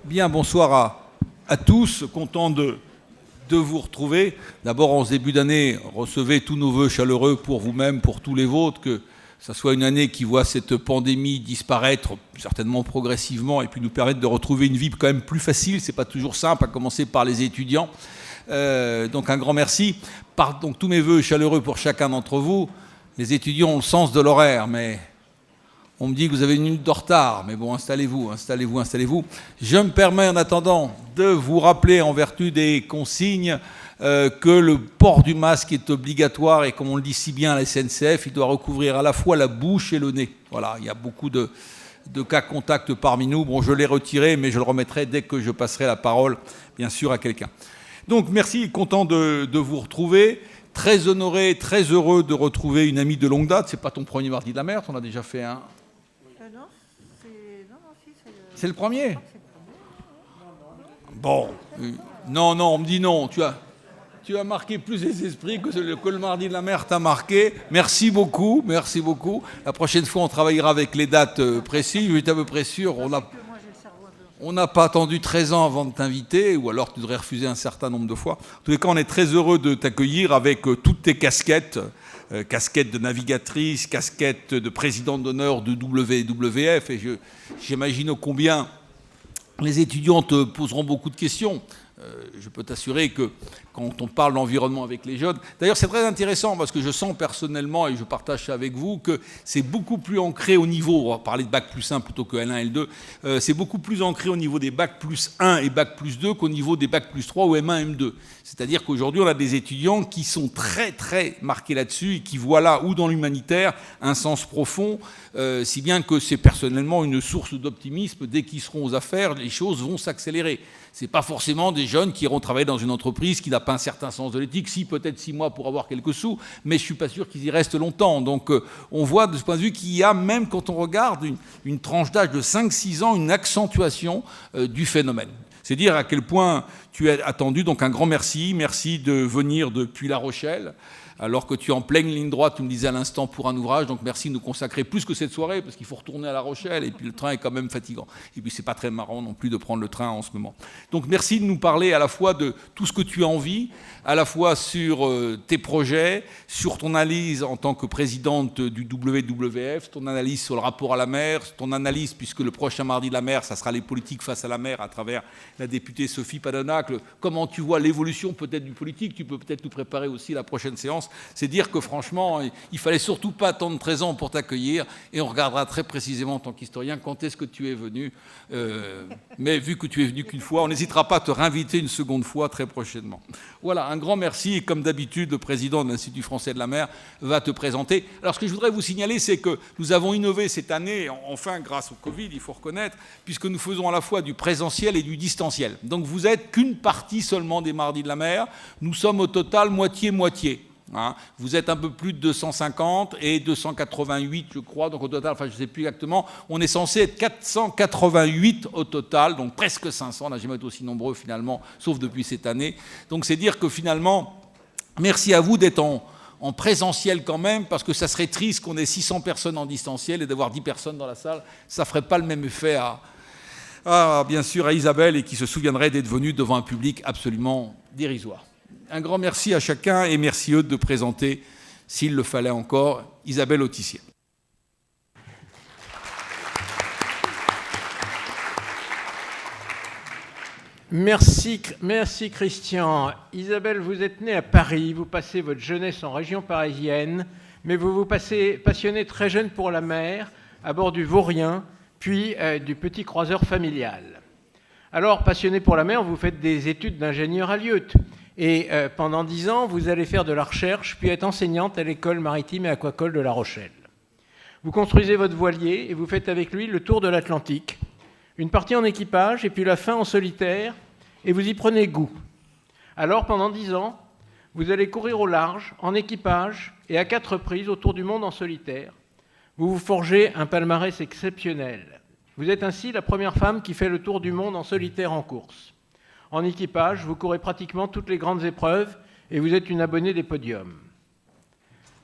Bien, bonsoir à tous, content de vous retrouver. D'abord, en ce début d'année, recevez tous nos vœux chaleureux pour vous-même, pour tous les vôtres, que ça soit une année qui voit cette pandémie disparaître, certainement progressivement, et puis nous permettre de retrouver une vie quand même plus facile. C'est pas toujours simple, à commencer par les étudiants. Donc un grand merci. Donc tous mes vœux chaleureux pour chacun d'entre vous. Les étudiants ont le sens de l'horaire, mais on me dit que vous avez une minute de retard. Mais bon, installez-vous. Je me permets en attendant de vous rappeler, en vertu des consignes, que le port du masque est obligatoire et comme on le dit si bien à la SNCF, il doit recouvrir à la fois la bouche et le nez. Voilà, il y a beaucoup de cas contacts parmi nous. Bon, je l'ai retiré, mais je le remettrai dès que je passerai la parole, bien sûr, à quelqu'un. Donc, merci, content de vous retrouver. Très honoré, très heureux de retrouver une amie de longue date. C'est pas ton premier mardi de la mer, on a déjà fait un. C'est le premier. Bon, non, on me dit non. Tu as marqué plus les esprits que le mardi de la mer t'a marqué. Merci beaucoup. La prochaine fois, on travaillera avec les dates précises. Je suis à peu près sûr. On n'a pas attendu 13 ans avant de t'inviter, ou alors tu devrais refuser un certain nombre de fois. En tous les cas, on est très heureux de t'accueillir avec toutes tes casquettes. Casquette de navigatrice, casquette de présidente d'honneur de WWF. Et j'imagine combien les étudiants te poseront beaucoup de questions. Je peux t'assurer que quand on parle d'environnement avec les jeunes... D'ailleurs, c'est très intéressant parce que je sens personnellement, et je partage ça avec vous, que c'est beaucoup plus ancré au niveau... On va parler de Bac plus 1 plutôt que L1, L2. C'est beaucoup plus ancré au niveau des Bac plus 1 et Bac plus 2 qu'au niveau des Bac plus 3 ou M1, M2. C'est-à-dire qu'aujourd'hui, on a des étudiants qui sont très, très marqués là-dessus et qui voient là, ou dans l'humanitaire, un sens profond, si bien que c'est personnellement une source d'optimisme. Dès qu'ils seront aux affaires, les choses vont s'accélérer. Ce n'est pas forcément des jeunes qui iront travailler dans une entreprise qui n'a pas un certain sens de l'éthique, si peut-être 6 mois pour avoir quelques sous, mais je ne suis pas sûr qu'ils y restent longtemps. Donc on voit de ce point de vue qu'il y a, même quand on regarde une tranche d'âge de 5-6 ans, une accentuation du phénomène. C'est dire à quel point tu es attendu. Donc un grand merci. Merci de venir depuis La Rochelle, alors que tu es en pleine ligne droite, tu me disais à l'instant, pour un ouvrage. Donc merci de nous consacrer plus que cette soirée, parce qu'il faut retourner à La Rochelle, et puis le train est quand même fatigant. Et puis c'est pas très marrant non plus de prendre le train en ce moment. Donc merci de nous parler à la fois de tout ce que tu as envie, à la fois sur tes projets, sur ton analyse en tant que présidente du WWF, ton analyse sur le rapport à la mer, ton analyse, puisque le prochain mardi de la mer, ça sera les politiques face à la mer à travers la députée Sophie Padonacle. Comment tu vois l'évolution peut-être du politique, tu peux peut-être nous préparer aussi la prochaine séance. C'est dire que franchement, il fallait surtout pas attendre 13 ans pour t'accueillir, et on regardera très précisément en tant qu'historien quand est-ce que tu es venu. Mais vu que tu es venu qu'une fois, on n'hésitera pas à te réinviter une seconde fois très prochainement. Voilà, un grand merci, et comme d'habitude, le président de l'Institut français de la mer va te présenter. Alors ce que je voudrais vous signaler, c'est que nous avons innové cette année, enfin grâce au Covid, il faut reconnaître, puisque nous faisons à la fois du présentiel et du distanciel. Donc vous n'êtes qu'une partie seulement des mardis de la mer. Nous sommes au total moitié-moitié. Vous êtes un peu plus de 250 et 288, je crois, donc au total, enfin je ne sais plus exactement, on est censé être 488 au total, donc presque 500, on n'a jamais été aussi nombreux finalement, sauf depuis cette année. Donc c'est dire que finalement, merci à vous d'être en présentiel quand même, parce que ça serait triste qu'on ait 600 personnes en distanciel et d'avoir 10 personnes dans la salle, ça ne ferait pas le même effet bien sûr à Isabelle, et qui se souviendrait d'être venue devant un public absolument dérisoire. Un grand merci à chacun, et merci Eudes de présenter, s'il le fallait encore, Isabelle Autissier. Merci Christian. Isabelle, vous êtes née à Paris, vous passez votre jeunesse en région parisienne, mais vous vous passionnez très jeune pour la mer, à bord du Vaurien, puis du petit croiseur familial. Alors, passionné pour la mer, vous faites des études d'ingénieur à Lieutte. Et pendant 10 ans, vous allez faire de la recherche, puis être enseignante à l'école maritime et aquacole de La Rochelle. Vous construisez votre voilier et vous faites avec lui le tour de l'Atlantique. Une partie en équipage et puis la fin en solitaire, et vous y prenez goût. Alors, pendant 10 ans, vous allez courir au large, en équipage, et à 4 reprises autour du monde en solitaire. Vous vous forgez un palmarès exceptionnel. Vous êtes ainsi la première femme qui fait le tour du monde en solitaire en course. En équipage, vous courez pratiquement toutes les grandes épreuves et vous êtes une abonnée des podiums.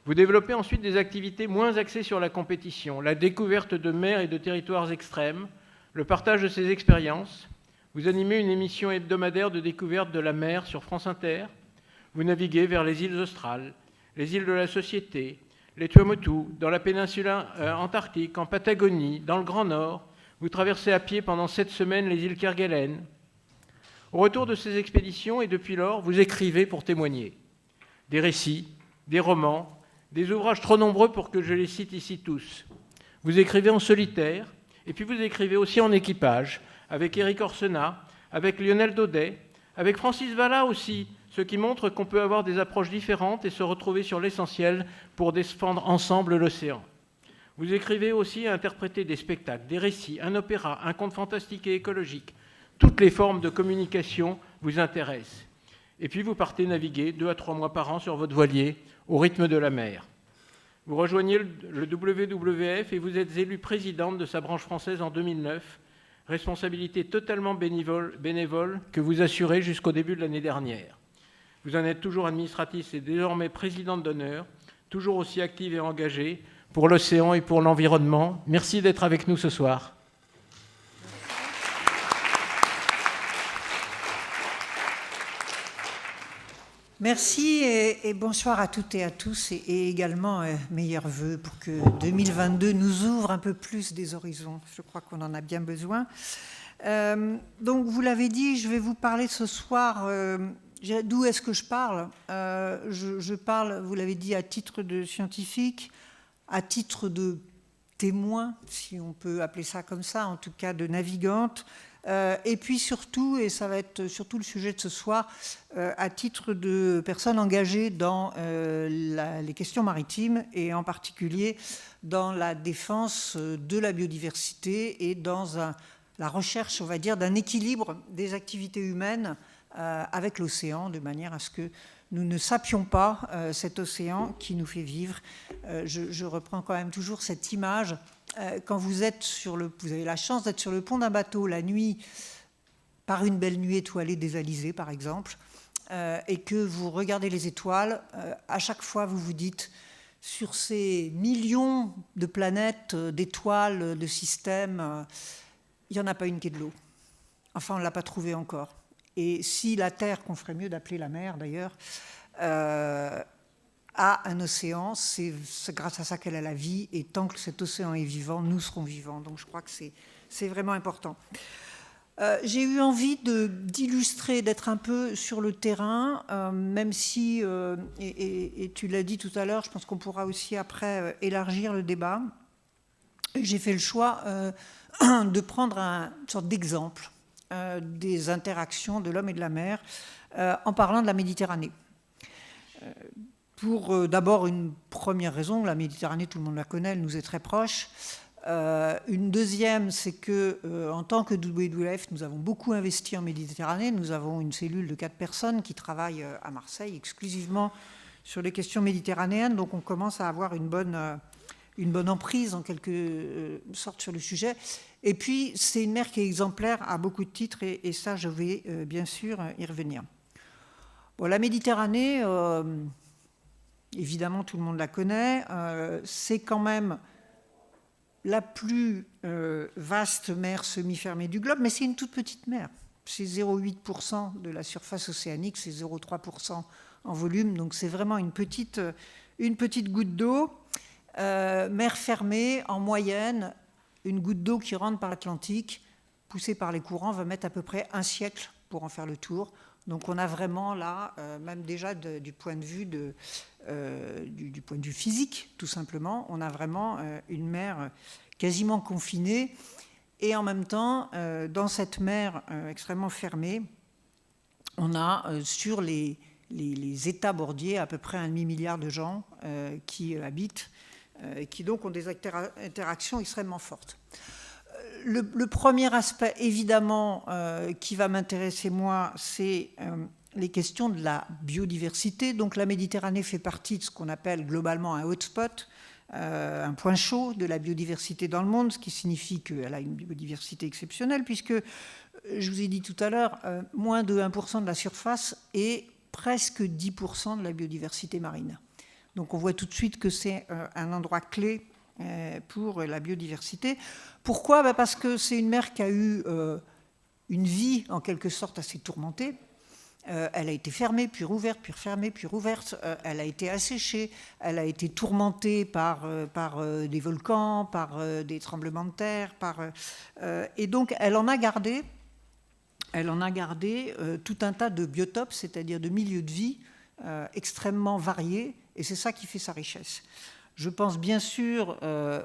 Vous développez ensuite des activités moins axées sur la compétition, la découverte de mers et de territoires extrêmes, le partage de ses expériences. Vous animez une émission hebdomadaire de découverte de la mer sur France Inter. Vous naviguez vers les îles australes, les îles de la Société, les Tuamotu, dans la péninsule antarctique, en Patagonie, dans le Grand Nord. Vous traversez à pied pendant 7 semaines les îles Kerguelen. Au retour de ces expéditions et depuis lors, vous écrivez pour témoigner. Des récits, des romans, des ouvrages trop nombreux pour que je les cite ici tous. Vous écrivez en solitaire, et puis vous écrivez aussi en équipage, avec Éric Orsena, avec Lionel Daudet, avec Francis Vallat aussi, ce qui montre qu'on peut avoir des approches différentes et se retrouver sur l'essentiel pour défendre ensemble l'océan. Vous écrivez aussi et interprétez des spectacles, des récits, un opéra, un conte fantastique et écologique. Toutes les formes de communication vous intéressent. Et puis vous partez naviguer 2 à 3 mois par an sur votre voilier, au rythme de la mer. Vous rejoignez le WWF et vous êtes élue présidente de sa branche française en 2009, responsabilité totalement bénévole que vous assurez jusqu'au début de l'année dernière. Vous en êtes toujours administratrice et désormais présidente d'honneur, toujours aussi active et engagée pour l'océan et pour l'environnement. Merci d'être avec nous ce soir. Merci et bonsoir à toutes et à tous et également meilleurs vœux pour que 2022 nous ouvre un peu plus des horizons. Je crois qu'on en a bien besoin. Donc vous l'avez dit, je vais vous parler ce soir. D'où est-ce que je parle ? Je parle, vous l'avez dit, à titre de scientifique, à titre de témoin, si on peut appeler ça comme ça, en tout cas de navigante. Et puis surtout, et ça va être surtout le sujet de ce soir, à titre de personnes engagées dans les questions maritimes et en particulier dans la défense de la biodiversité et dans la recherche, on va dire, d'un équilibre des activités humaines avec l'océan, de manière à ce que nous ne sapions pas cet océan qui nous fait vivre. Je reprends quand même toujours cette image. Quand vous avez la chance d'être sur le pont d'un bateau la nuit, par une belle nuit étoilée des Alizés, par exemple, et que vous regardez les étoiles, à chaque fois vous vous dites, sur ces millions de planètes, d'étoiles, de systèmes, il n'y en a pas une qui est de l'eau. Enfin, on ne l'a pas trouvée encore. Et si la Terre, qu'on ferait mieux d'appeler la mer d'ailleurs, a un océan, c'est grâce à ça qu'elle a la vie, et tant que cet océan est vivant, nous serons vivants. Donc je crois que c'est vraiment important. J'ai eu envie d'illustrer, d'être un peu sur le terrain, même si, et tu l'as dit tout à l'heure, je pense qu'on pourra aussi après élargir le débat. J'ai fait le choix de prendre une sorte d'exemple des interactions de l'homme et de la mer en parlant de la Méditerranée. Pour d'abord une première raison, la Méditerranée, tout le monde la connaît, elle nous est très proche. Une deuxième, c'est que en tant que WWF, nous avons beaucoup investi en Méditerranée. Nous avons une cellule de 4 personnes qui travaillent à Marseille exclusivement sur les questions méditerranéennes. Donc on commence à avoir une bonne emprise en quelque sorte sur le sujet. Et puis c'est une mer qui est exemplaire à beaucoup de titres et ça je vais bien sûr y revenir. Bon, la Méditerranée, évidemment tout le monde la connaît, c'est quand même la plus vaste mer semi-fermée du globe, mais c'est une toute petite mer. C'est 0,8% de la surface océanique, c'est 0,3% en volume, donc c'est vraiment une petite goutte d'eau. Mer fermée, en moyenne, une goutte d'eau qui rentre par l'Atlantique, poussée par les courants, va mettre à peu près 1 siècle pour en faire le tour. Donc on a vraiment là, même déjà du point de vue physique, tout simplement, on a vraiment une mer quasiment confinée. Et en même temps, dans cette mer extrêmement fermée, on a sur les États bordiers à peu près 1,5 milliard de gens qui habitent, qui donc ont des interactions extrêmement fortes. Le premier aspect, évidemment, qui va m'intéresser, moi, c'est les questions de la biodiversité. Donc la Méditerranée fait partie de ce qu'on appelle globalement un hotspot, un point chaud de la biodiversité dans le monde, ce qui signifie qu'elle a une biodiversité exceptionnelle, puisque, je vous ai dit tout à l'heure, moins de 1% de la surface et presque 10% de la biodiversité marine. Donc on voit tout de suite que c'est un endroit clé pour la biodiversité. Pourquoi ? Parce que c'est une mer qui a eu une vie en quelque sorte assez tourmentée. Elle a été fermée, puis rouverte, puis refermée, puis rouverte. Elle a été asséchée, elle a été tourmentée par des volcans, par des tremblements de terre. Et donc, elle en a gardé tout un tas de biotopes, c'est-à-dire de milieux de vie extrêmement variés, et c'est ça qui fait sa richesse. Je pense bien sûr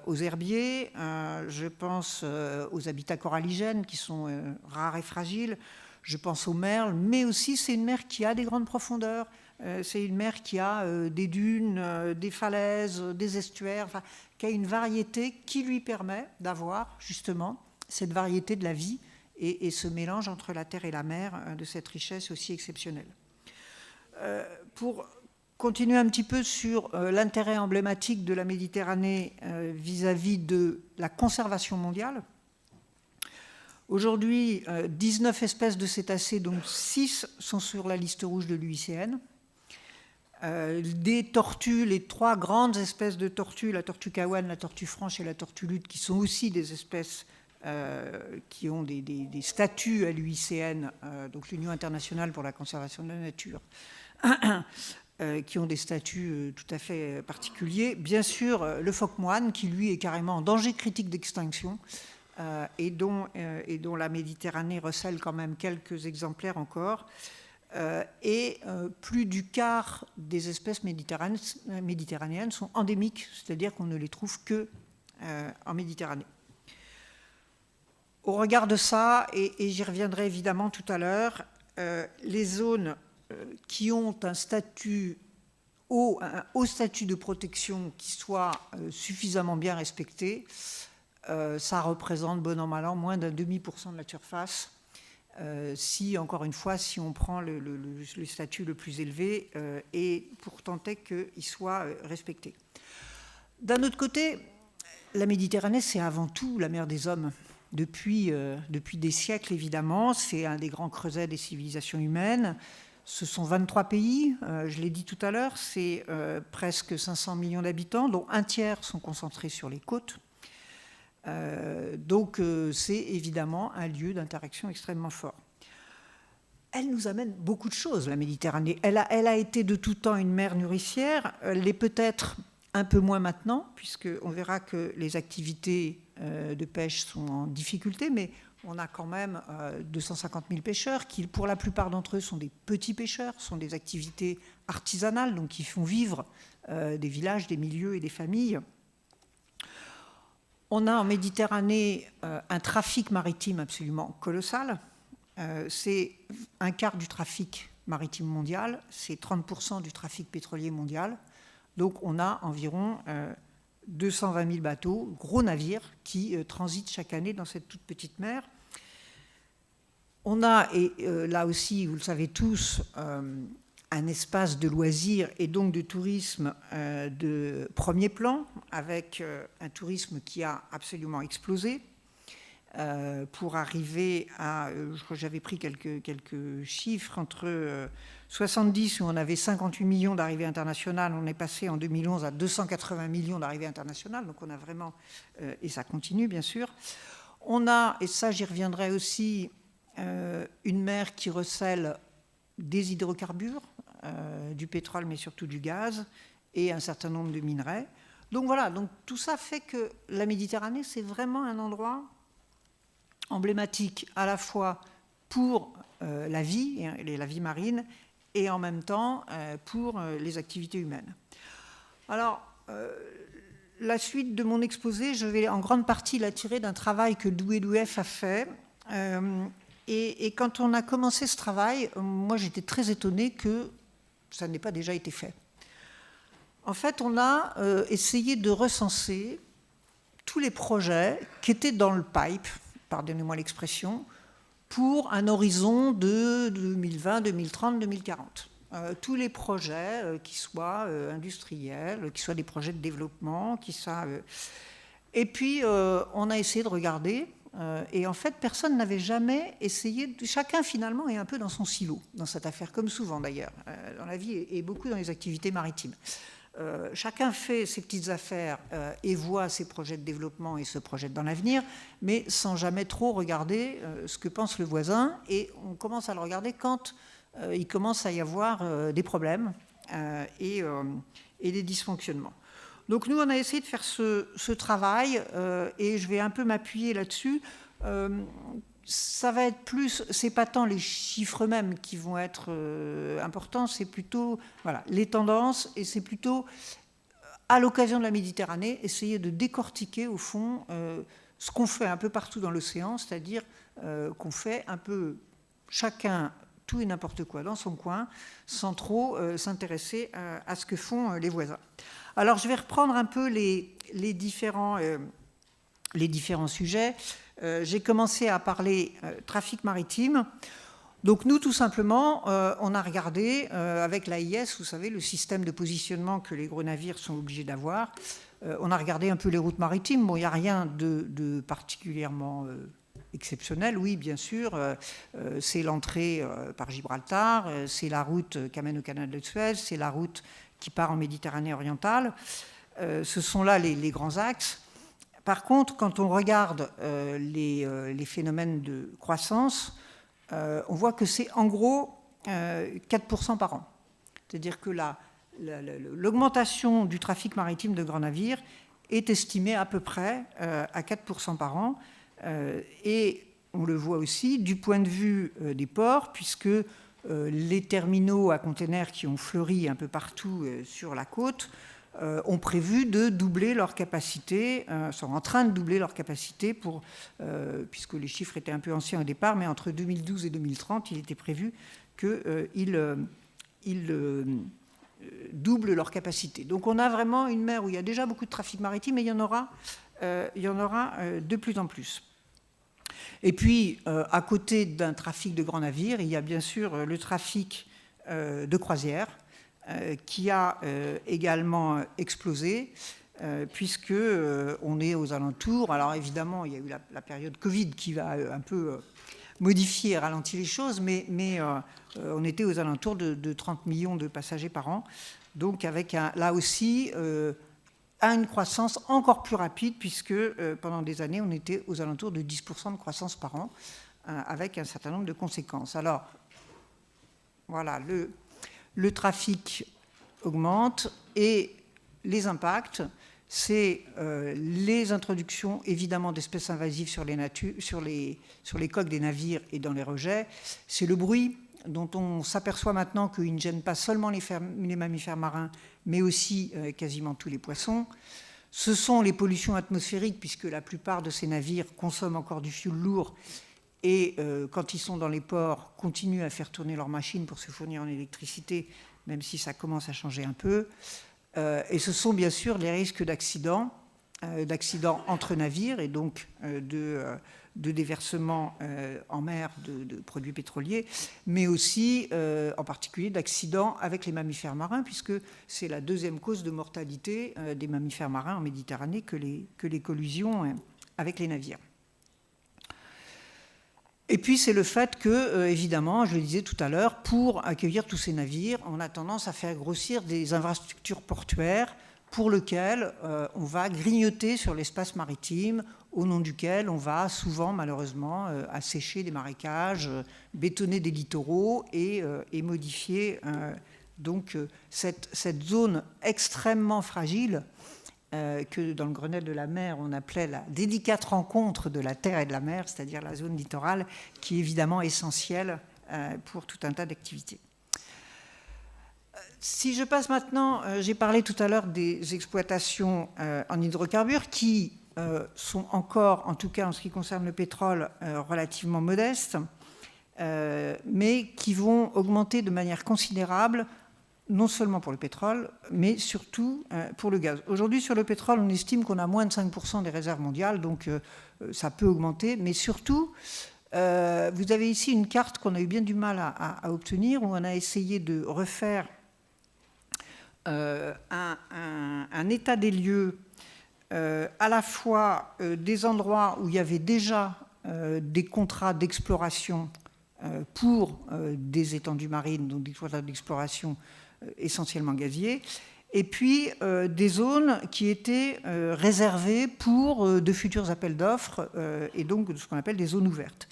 aux herbiers, je pense aux habitats coralligènes qui sont rares et fragiles, je pense aux merles, mais aussi c'est une mer qui a des grandes profondeurs, c'est une mer qui a des dunes, des falaises, des estuaires, enfin, qui a une variété qui lui permet d'avoir justement cette variété de la vie et ce mélange entre la terre et la mer, de cette richesse aussi exceptionnelle. Pour continuer un petit peu sur l'intérêt emblématique de la Méditerranée vis-à-vis de la conservation mondiale, aujourd'hui, 19 espèces de cétacés, dont 6 sont sur la liste rouge de l'UICN. Des tortues, les 3 grandes espèces de tortues, la tortue caouane, la tortue franche et la tortue lutte, qui sont aussi des espèces qui ont des statuts à l'UICN, donc l'Union internationale pour la conservation de la nature, qui ont des statuts tout à fait particuliers. Bien sûr, le phoque moine, qui lui est carrément en danger critique d'extinction, et dont la Méditerranée recèle quand même quelques exemplaires encore. Et plus du quart des espèces méditerranéennes sont endémiques, c'est-à-dire qu'on ne les trouve que en Méditerranée. Au regard de ça, et j'y reviendrai évidemment tout à l'heure, les zones qui ont un haut statut de protection qui soit suffisamment bien respecté, ça représente bon an mal an moins d'un demi% de la surface. Si, encore une fois, si on prend le statut le plus élevé et pour tenter qu'il soit respecté. D'un autre côté, la Méditerranée, c'est avant tout la mer des hommes. Depuis des siècles, évidemment, c'est un des grands creusets des civilisations humaines. Ce sont 23 pays, je l'ai dit tout à l'heure, c'est presque 500 millions d'habitants, dont un tiers sont concentrés sur les côtes. Donc c'est évidemment un lieu d'interaction extrêmement fort. Elle nous amène beaucoup de choses, la Méditerranée. Elle a été de tout temps une mer nourricière, elle l'est peut-être un peu moins maintenant, puisqu'on verra que les activités de pêche sont en difficulté, mais on a quand même 250 000 pêcheurs qui, pour la plupart d'entre eux, sont des petits pêcheurs, sont des activités artisanales, donc qui font vivre des villages, des milieux et des familles. On a en Méditerranée un trafic maritime absolument colossal. C'est un quart du trafic maritime mondial, c'est 30% du trafic pétrolier mondial. Donc on a environ 220 000 bateaux, gros navires, qui transitent chaque année dans cette toute petite mer. On a, et là aussi, vous le savez tous, un espace de loisirs et donc de tourisme de premier plan, avec un tourisme qui a absolument explosé, pour arriver à, je crois que j'avais pris quelques chiffres, entre 70 où on avait 58 millions d'arrivées internationales, on est passé en 2011 à 280 millions d'arrivées internationales, donc on a vraiment, et ça continue bien sûr. On a, et ça j'y reviendrai aussi, une mer qui recèle des hydrocarbures, du pétrole mais surtout du gaz, et un certain nombre de minerais. Donc voilà, donc tout ça fait que la Méditerranée, c'est vraiment un endroit emblématique à la fois pour la vie marine, et en même temps pour les activités humaines. Alors, la suite de mon exposé, je vais en grande partie la tirer d'un travail que WWF a fait. Et quand on a commencé ce travail, moi j'étais très étonnée que ça n'ait pas déjà été fait. En fait, on a essayé de recenser tous les projets qui étaient dans le pipe, pardonnez-moi l'expression, pour un horizon de 2020, 2030, 2040. Tous les projets, qui soient industriels, qui soient des projets de développement, qui soient... Et puis, on a essayé de regarder, et en fait, personne n'avait jamais essayé... Chacun, finalement, est un peu dans son silo, dans cette affaire, comme souvent d'ailleurs, dans la vie et beaucoup dans les activités maritimes. Chacun fait ses petites affaires et voit ses projets de développement et se projette dans l'avenir, mais sans jamais trop regarder ce que pense le voisin. Et on commence à le regarder quand il commence à y avoir des problèmes et des dysfonctionnements. Donc nous, on a essayé de faire ce travail et je vais un peu m'appuyer là-dessus. Ça va être plus, c'est pas tant les chiffres eux-mêmes qui vont être importants, c'est plutôt voilà, les tendances, et c'est plutôt, à l'occasion de la Méditerranée, essayer de décortiquer au fond ce qu'on fait un peu partout dans l'océan, c'est-à-dire qu'on fait un peu chacun tout et n'importe quoi dans son coin, sans trop s'intéresser à ce que font les voisins. Alors je vais reprendre un peu les différents sujets. J'ai commencé à parler trafic maritime. Donc nous, tout simplement, on a regardé avec l'AIS, vous savez, le système de positionnement que les gros navires sont obligés d'avoir. On a regardé un peu les routes maritimes. Bon, il n'y a rien de particulièrement exceptionnel, oui, bien sûr. C'est l'entrée par Gibraltar, c'est la route qui amène au canal de Suez, c'est la route qui part en Méditerranée orientale. Ce sont là les grands axes. Par contre, quand on regarde les phénomènes de croissance, on voit que c'est en gros 4% par an. C'est-à-dire que l'augmentation du trafic maritime de grands navires est estimée à peu près à 4% par an. Et on le voit aussi du point de vue des ports, puisque les terminaux à containers qui ont fleuri un peu partout sur la côte ont prévu de doubler leur capacité, sont en train de doubler leur capacité puisque les chiffres étaient un peu anciens au départ, mais entre 2012 et 2030, il était prévu qu'ils doublent leur capacité. Donc on a vraiment une mer où il y a déjà beaucoup de trafic maritime et il y en aura de plus en plus. Et puis, à côté d'un trafic de grands navires, il y a bien sûr le trafic de croisières, qui a également explosé, puisque on est aux alentours. Alors évidemment, il y a eu la période Covid qui va un peu modifier et ralentir les choses, mais on était aux alentours de 30 millions de passagers par an, donc avec là aussi une croissance encore plus rapide, puisque pendant des années, on était aux alentours de 10% de croissance par an, avec un certain nombre de conséquences. Alors, voilà, le trafic augmente et les impacts, c'est les introductions évidemment d'espèces invasives sur les coques des navires et dans les rejets. C'est le bruit dont on s'aperçoit maintenant qu'il ne gêne pas seulement les mammifères marins, mais aussi quasiment tous les poissons. Ce sont les pollutions atmosphériques, puisque la plupart de ces navires consomment encore du fioul lourd et quand ils sont dans les ports, continuent à faire tourner leurs machines pour se fournir en électricité, même si ça commence à changer un peu. Et ce sont bien sûr les risques d'accidents entre navires et donc de déversement en mer de produits pétroliers, mais aussi en particulier d'accidents avec les mammifères marins, puisque c'est la deuxième cause de mortalité des mammifères marins en Méditerranée que les collisions avec les navires. Et puis, c'est le fait que, évidemment, je le disais tout à l'heure, pour accueillir tous ces navires, on a tendance à faire grossir des infrastructures portuaires pour lesquelles on va grignoter sur l'espace maritime, au nom duquel on va souvent, malheureusement, assécher des marécages, bétonner des littoraux et modifier donc cette zone extrêmement fragile que dans le Grenelle de la mer, on appelait la délicate rencontre de la terre et de la mer, c'est-à-dire la zone littorale, qui est évidemment essentielle pour tout un tas d'activités. Si je passe maintenant, j'ai parlé tout à l'heure des exploitations en hydrocarbures qui sont encore, en tout cas en ce qui concerne le pétrole, relativement modestes, mais qui vont augmenter de manière considérable, non seulement pour le pétrole, mais surtout pour le gaz. Aujourd'hui, sur le pétrole, on estime qu'on a moins de 5% des réserves mondiales, donc ça peut augmenter, mais surtout, vous avez ici une carte qu'on a eu bien du mal à obtenir, où on a essayé de refaire un état des lieux à la fois des endroits où il y avait déjà des contrats d'exploration pour des étendues marines, donc des contrats d'exploration essentiellement gaziers, et puis des zones qui étaient réservées pour de futurs appels d'offres, et donc de ce qu'on appelle des zones ouvertes.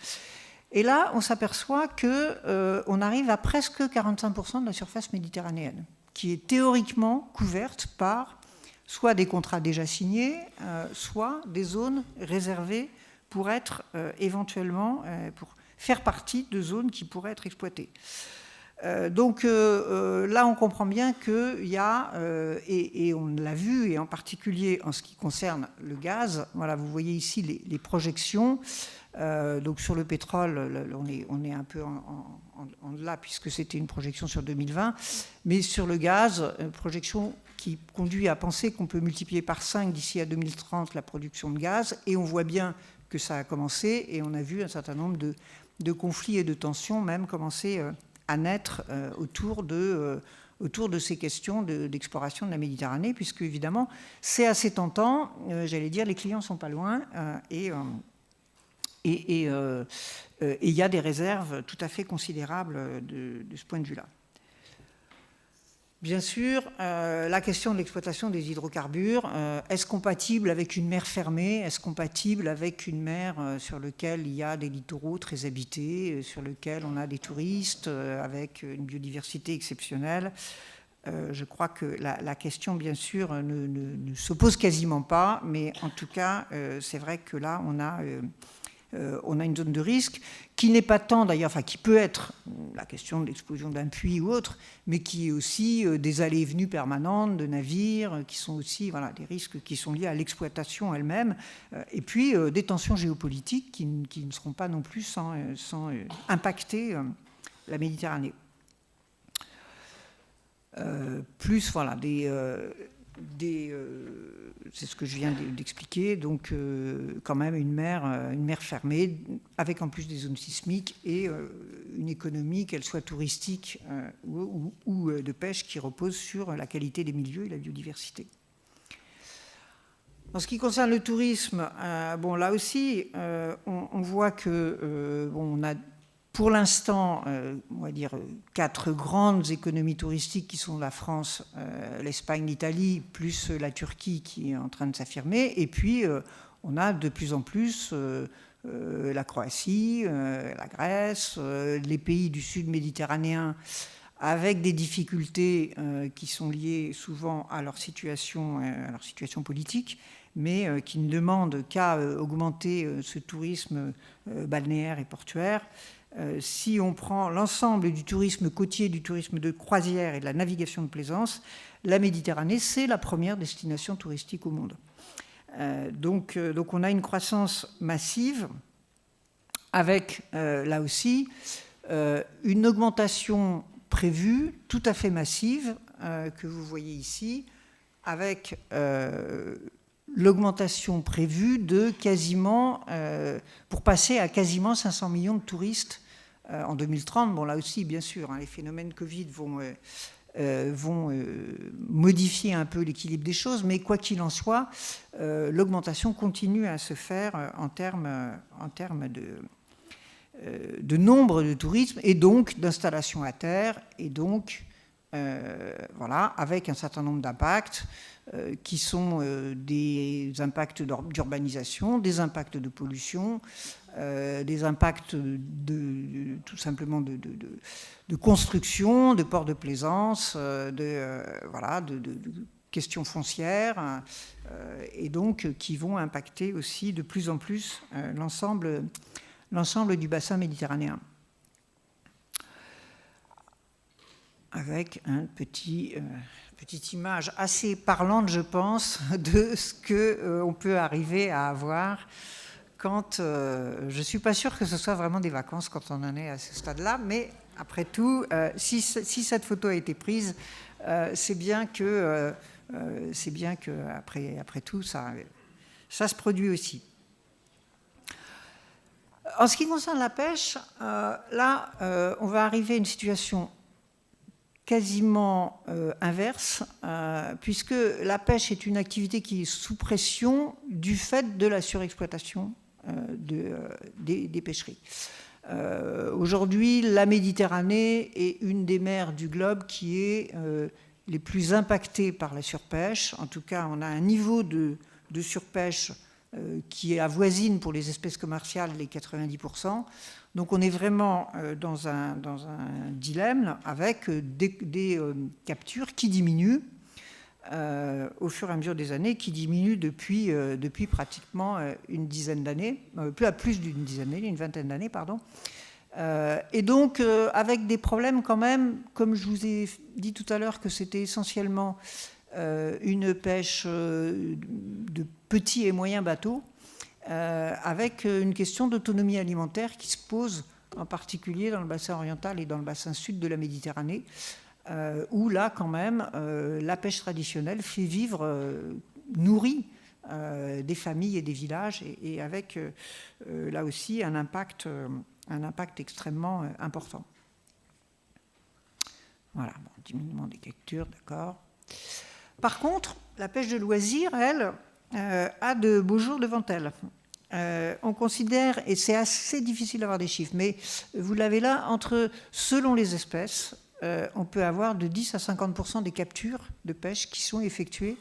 Et là, on s'aperçoit qu'on arrive à presque 45% de la surface méditerranéenne, qui est théoriquement couverte par soit des contrats déjà signés, soit des zones réservées pour être éventuellement, pour faire partie de zones qui pourraient être exploitées. Donc là, on comprend bien qu'il y a, et on l'a vu, et en particulier en ce qui concerne le gaz, voilà, vous voyez ici les projections. Donc sur le pétrole, on est un peu en delà, puisque c'était une projection sur 2020, mais sur le gaz, une projection qui conduit à penser qu'on peut multiplier par 5 d'ici à 2030 la production de gaz, et on voit bien que ça a commencé, et on a vu un certain nombre de conflits et de tensions même commencer à naître autour de ces questions d'exploration de la Méditerranée, puisque évidemment c'est assez tentant, j'allais dire, les clients ne sont pas loin, et il y a des réserves tout à fait considérables de ce point de vue-là. Bien sûr, la question de l'exploitation des hydrocarbures, est-ce compatible avec une mer fermée? Est-ce compatible avec une mer sur laquelle il y a des littoraux très habités, sur lequel on a des touristes, avec une biodiversité exceptionnelle? Je crois que la question, bien sûr, ne se pose quasiment pas, mais en tout cas, c'est vrai que là, on a une zone de risque qui n'est pas tant d'ailleurs, enfin qui peut être la question de l'explosion d'un puits ou autre, mais qui est aussi des allées et venues permanentes de navires, qui sont aussi des risques qui sont liés à l'exploitation elle-même, et puis des tensions géopolitiques qui ne seront pas non plus sans impacter la Méditerranée. Plus c'est ce que je viens d'expliquer, donc quand même une mer fermée, avec en plus des zones sismiques et une économie, qu'elle soit touristique ou de pêche, qui repose sur la qualité des milieux et la biodiversité. En ce qui concerne le tourisme, là aussi, on voit que on a pour l'instant, on va dire 4 grandes économies touristiques qui sont la France, l'Espagne, l'Italie, plus la Turquie qui est en train de s'affirmer. Et puis, on a de plus en plus la Croatie, la Grèce, les pays du sud méditerranéen, avec des difficultés qui sont liées souvent à leur situation politique, mais qui ne demandent qu'à augmenter ce tourisme balnéaire et portuaire. Si on prend l'ensemble du tourisme côtier, du tourisme de croisière et de la navigation de plaisance, la Méditerranée, c'est la première destination touristique au monde. Donc on a une croissance massive avec, là aussi, une augmentation prévue, tout à fait massive, que vous voyez ici, avec l'augmentation prévue de quasiment, pour passer à quasiment 500 millions de touristes en 2030. Bon, là aussi, bien sûr, les phénomènes Covid vont modifier un peu l'équilibre des choses, mais quoi qu'il en soit, l'augmentation continue à se faire en termes de nombre de tourisme et donc d'installation à terre, et donc avec un certain nombre d'impacts qui sont des impacts d'urbanisation, des impacts de pollution, des impacts tout simplement de construction, de ports de plaisance, de questions foncières, et donc qui vont impacter aussi de plus en plus l'ensemble du bassin méditerranéen. Avec une petite image assez parlante, je pense, de ce qu'on peut arriver à avoir quand... je ne suis pas sûre que ce soit vraiment des vacances quand on en est à ce stade-là, mais après tout, si cette photo a été prise, c'est bien que après tout, ça se produit aussi. En ce qui concerne la pêche, là, on va arriver à une situation quasiment inverse, puisque la pêche est une activité qui est sous pression du fait de la surexploitation des pêcheries. Aujourd'hui, la Méditerranée est une des mers du globe qui est les plus impactés par la surpêche. En tout cas, on a un niveau de surpêche qui avoisine pour les espèces commerciales les 90%. Donc on est vraiment dans un dilemme avec des captures qui diminuent au fur et à mesure des années, qui diminuent depuis pratiquement une dizaine d'années, plus d'une dizaine d'années, une vingtaine d'années, pardon. Et donc avec des problèmes quand même, comme je vous ai dit tout à l'heure que c'était essentiellement une pêche de petits et moyens bateaux, avec une question d'autonomie alimentaire qui se pose en particulier dans le bassin oriental et dans le bassin sud de la Méditerranée, où là quand même la pêche traditionnelle fait vivre, nourrit des familles et des villages, et avec là aussi un impact extrêmement important. Voilà, bon, diminuement des captures, d'accord. Par contre, la pêche de loisir, elle, a de beaux jours devant elle. On considère, et c'est assez difficile d'avoir des chiffres, mais vous l'avez là, selon les espèces, on peut avoir de 10 à 50% des captures de pêche qui sont effectuées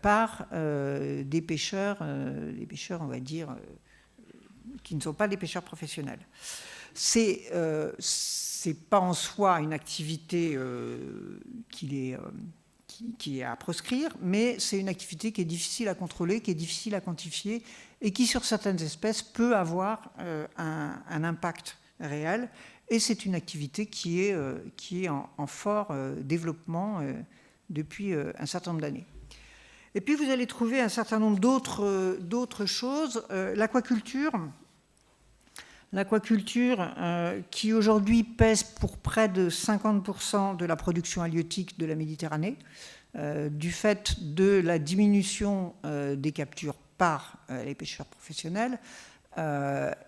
par des pêcheurs, on va dire, qui ne sont pas des pêcheurs professionnels. C'est pas en soi une activité qui est à proscrire, mais c'est une activité qui est difficile à contrôler, qui est difficile à quantifier, et qui, sur certaines espèces, peut avoir un impact réel. Et c'est une activité qui est en fort développement depuis un certain nombre d'années. Et puis, vous allez trouver un certain nombre d'autres choses. L'aquaculture, qui aujourd'hui pèse pour près de 50% de la production halieutique de la Méditerranée, du fait de la diminution des captures par les pêcheurs professionnels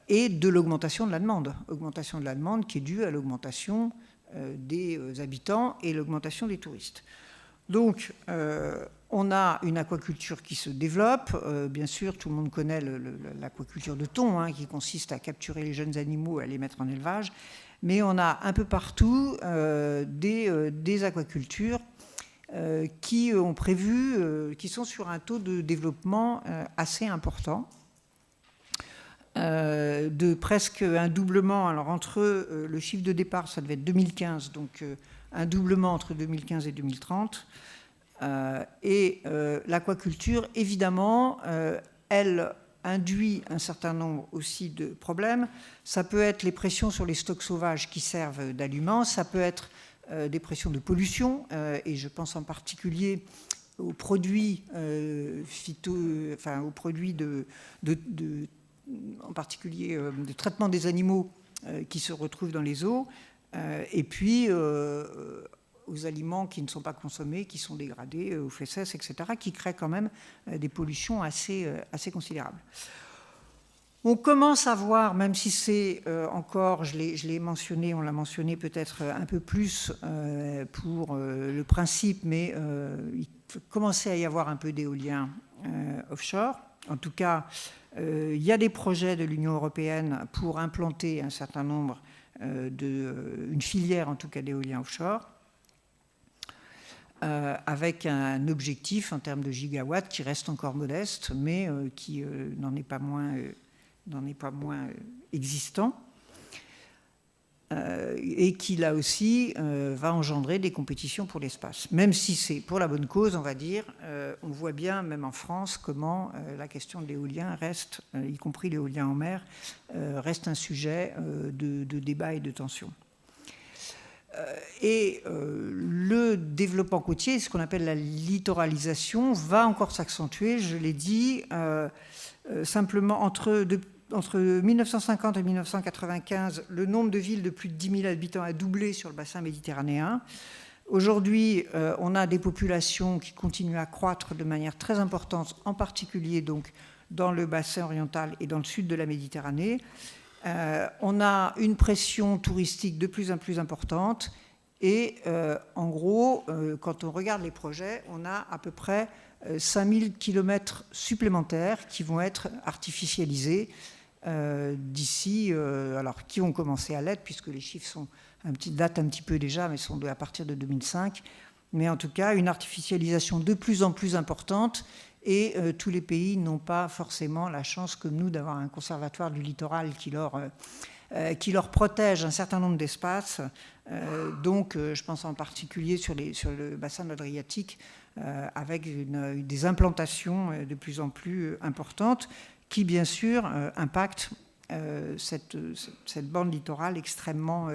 et de l'augmentation de la demande. Augmentation de la demande qui est due à l'augmentation des habitants et l'augmentation des touristes. Donc, on a une aquaculture qui se développe. Bien sûr, tout le monde connaît l'aquaculture de thon, qui consiste à capturer les jeunes animaux et à les mettre en élevage. Mais on a un peu partout des aquacultures qui sont sur un taux de développement assez important, de presque un doublement. Alors, entre le chiffre de départ, ça devait être 2015, donc un doublement entre 2015 et 2030. Et l'aquaculture, évidemment, elle induit un certain nombre aussi de problèmes. Ça peut être les pressions sur les stocks sauvages qui servent d'aliments, ça peut être des pressions de pollution, et je pense en particulier aux produits aux produits en particulier de traitement des animaux qui se retrouvent dans les eaux, et puis aux aliments qui ne sont pas consommés, qui sont dégradés, aux fesses, etc., qui créent quand même des pollutions assez considérables. On commence à voir, même si c'est encore, je l'ai mentionné, on l'a mentionné peut-être un peu plus pour le principe, mais il commençait à y avoir un peu d'éolien offshore. En tout cas, il y a des projets de l'Union européenne pour implanter un certain nombre une filière en tout cas d'éolien offshore, avec un objectif en termes de gigawatts qui reste encore modeste, mais qui n'en est pas moins existant, et qui là aussi va engendrer des compétitions pour l'espace. Même si c'est pour la bonne cause, on va dire, on voit bien, même en France, comment la question de l'éolien reste, y compris l'éolien en mer, reste un sujet de débat et de tension. Et le développement côtier, ce qu'on appelle la littoralisation, va encore s'accentuer, je l'ai dit, simplement entre 1950 et 1995, le nombre de villes de plus de 10 000 habitants a doublé sur le bassin méditerranéen. Aujourd'hui, on a des populations qui continuent à croître de manière très importante, en particulier donc dans le bassin oriental et dans le sud de la Méditerranée. On a une pression touristique de plus en plus importante et en gros, quand on regarde les projets, on a à peu près 5000 kilomètres supplémentaires qui vont être artificialisés d'ici, alors qui ont commencé à l'être puisque les chiffres datent un petit peu déjà, mais sont à partir de 2005, mais en tout cas une artificialisation de plus en plus importante, et tous les pays n'ont pas forcément la chance comme nous d'avoir un conservatoire du littoral qui leur protège un certain nombre d'espaces. Donc je pense en particulier sur le bassin de l'Adriatique, avec des implantations de plus en plus importantes qui bien sûr impactent cette bande littorale extrêmement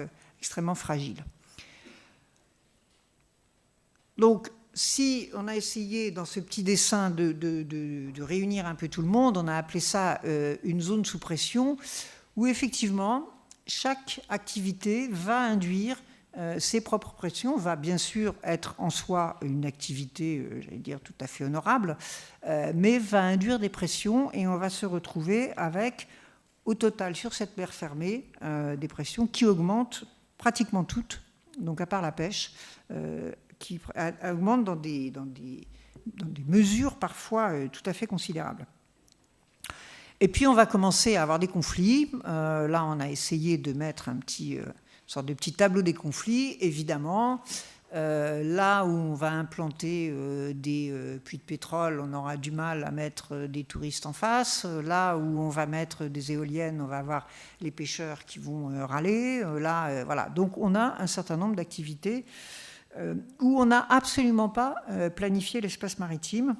fragile. Donc, si on a essayé dans ce petit dessin de réunir un peu tout le monde, on a appelé ça une zone sous pression, où effectivement, chaque activité va induire ses propres pressions, va bien sûr être en soi une activité, j'allais dire, tout à fait honorable, mais va induire des pressions, et on va se retrouver avec, au total, sur cette mer fermée, des pressions qui augmentent pratiquement toutes, donc à part la pêche, qui augmente dans des mesures parfois tout à fait considérables. Et puis on va commencer à avoir des conflits. Là, on a essayé de mettre une sorte de petit tableau des conflits. Évidemment, là où on va implanter des puits de pétrole, on aura du mal à mettre des touristes en face. Là où on va mettre des éoliennes, on va avoir les pêcheurs qui vont râler. Voilà. Donc on a un certain nombre d'activités où on n'a absolument pas planifié l'espace maritime,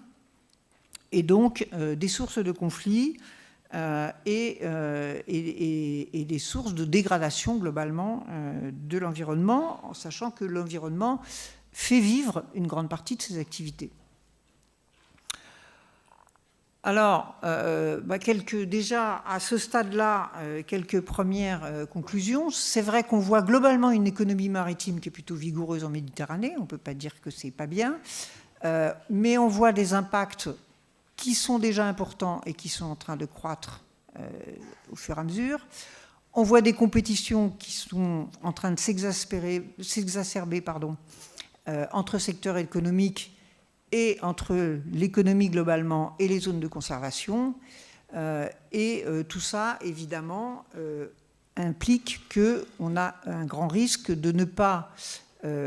et donc des sources de conflits et des sources de dégradation globalement de l'environnement, en sachant que l'environnement fait vivre une grande partie de ces activités. Alors, déjà à ce stade-là, quelques premières conclusions. C'est vrai qu'on voit globalement une économie maritime qui est plutôt vigoureuse en Méditerranée. On ne peut pas dire que c'est pas bien, mais on voit des impacts qui sont déjà importants et qui sont en train de croître au fur et à mesure. On voit des compétitions qui sont en train de s'exacerber entre secteurs économiques et entre l'économie globalement et les zones de conservation. Tout ça, évidemment, implique qu'on a un grand risque de ne pas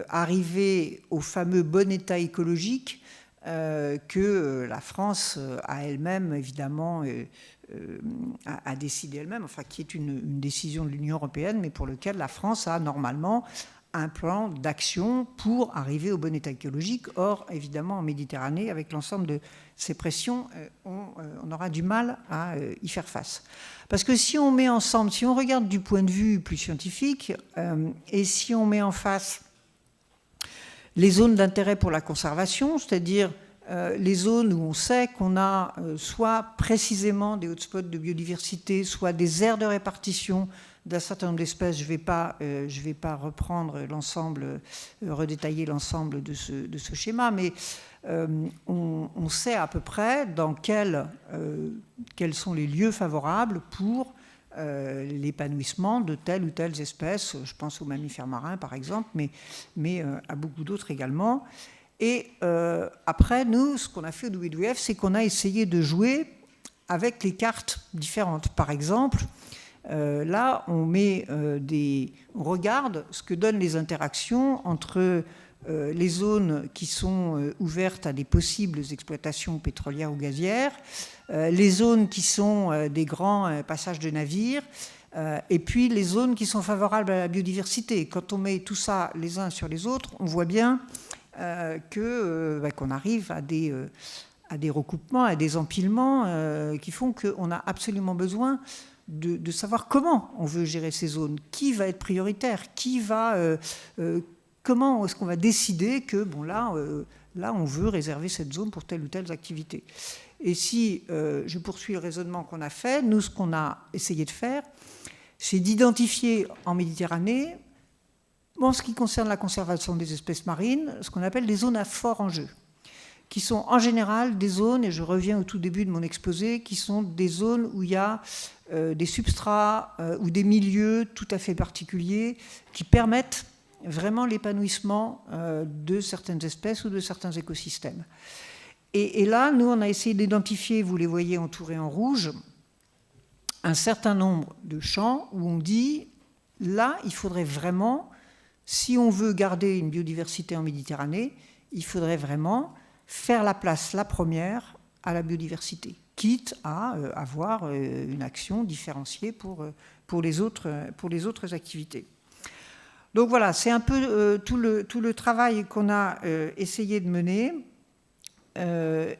arriver au fameux bon état écologique que la France a elle-même, évidemment, a décidé elle-même, enfin qui est une décision de l'Union européenne, mais pour lequel la France a normalement un plan d'action pour arriver au bon état écologique. Or, évidemment, en Méditerranée, avec l'ensemble de ces pressions, on aura du mal à y faire face. Parce que si on met ensemble, si on regarde du point de vue plus scientifique, et si on met en face les zones d'intérêt pour la conservation, c'est-à-dire les zones où on sait qu'on a soit précisément des hotspots de biodiversité, soit des aires de répartition d'un certain nombre d'espèces. Je ne vais pas reprendre l'ensemble, redétailler l'ensemble de ce schéma, mais on sait à peu près dans quels sont les lieux favorables pour l'épanouissement de telle ou telle espèce. Je pense aux mammifères marins, par exemple, mais à beaucoup d'autres également. Et après, nous, ce qu'on a fait au WWF, c'est qu'on a essayé de jouer avec les cartes différentes. Par exemple, là, on regarde ce que donnent les interactions entre les zones qui sont ouvertes à des possibles exploitations pétrolières ou gazières, les zones qui sont des grands passages de navires, et puis les zones qui sont favorables à la biodiversité. Quand on met tout ça les uns sur les autres, on voit bien qu'on arrive à des recoupements, à des empilements qui font qu'on a absolument besoin de savoir comment on veut gérer ces zones, qui va être prioritaire, comment est-ce qu'on va décider que là on veut réserver cette zone pour telle ou telle activité. Et si je poursuis le raisonnement qu'on a fait, nous, ce qu'on a essayé de faire, c'est d'identifier en Méditerranée, en ce qui concerne la conservation des espèces marines, ce qu'on appelle des zones à fort enjeu, qui sont en général des zones, et je reviens au tout début de mon exposé, qui sont des zones où il y a des substrats ou des milieux tout à fait particuliers qui permettent vraiment l'épanouissement de certaines espèces ou de certains écosystèmes. Et là, nous, on a essayé d'identifier, vous les voyez entourés en rouge, un certain nombre de champs où on dit, là, il faudrait vraiment, si on veut garder une biodiversité en Méditerranée, il faudrait vraiment faire la place, la première, à la biodiversité, quitte à avoir une action différenciée pour les autres activités. Donc voilà, c'est un peu tout le travail qu'on a essayé de mener. Je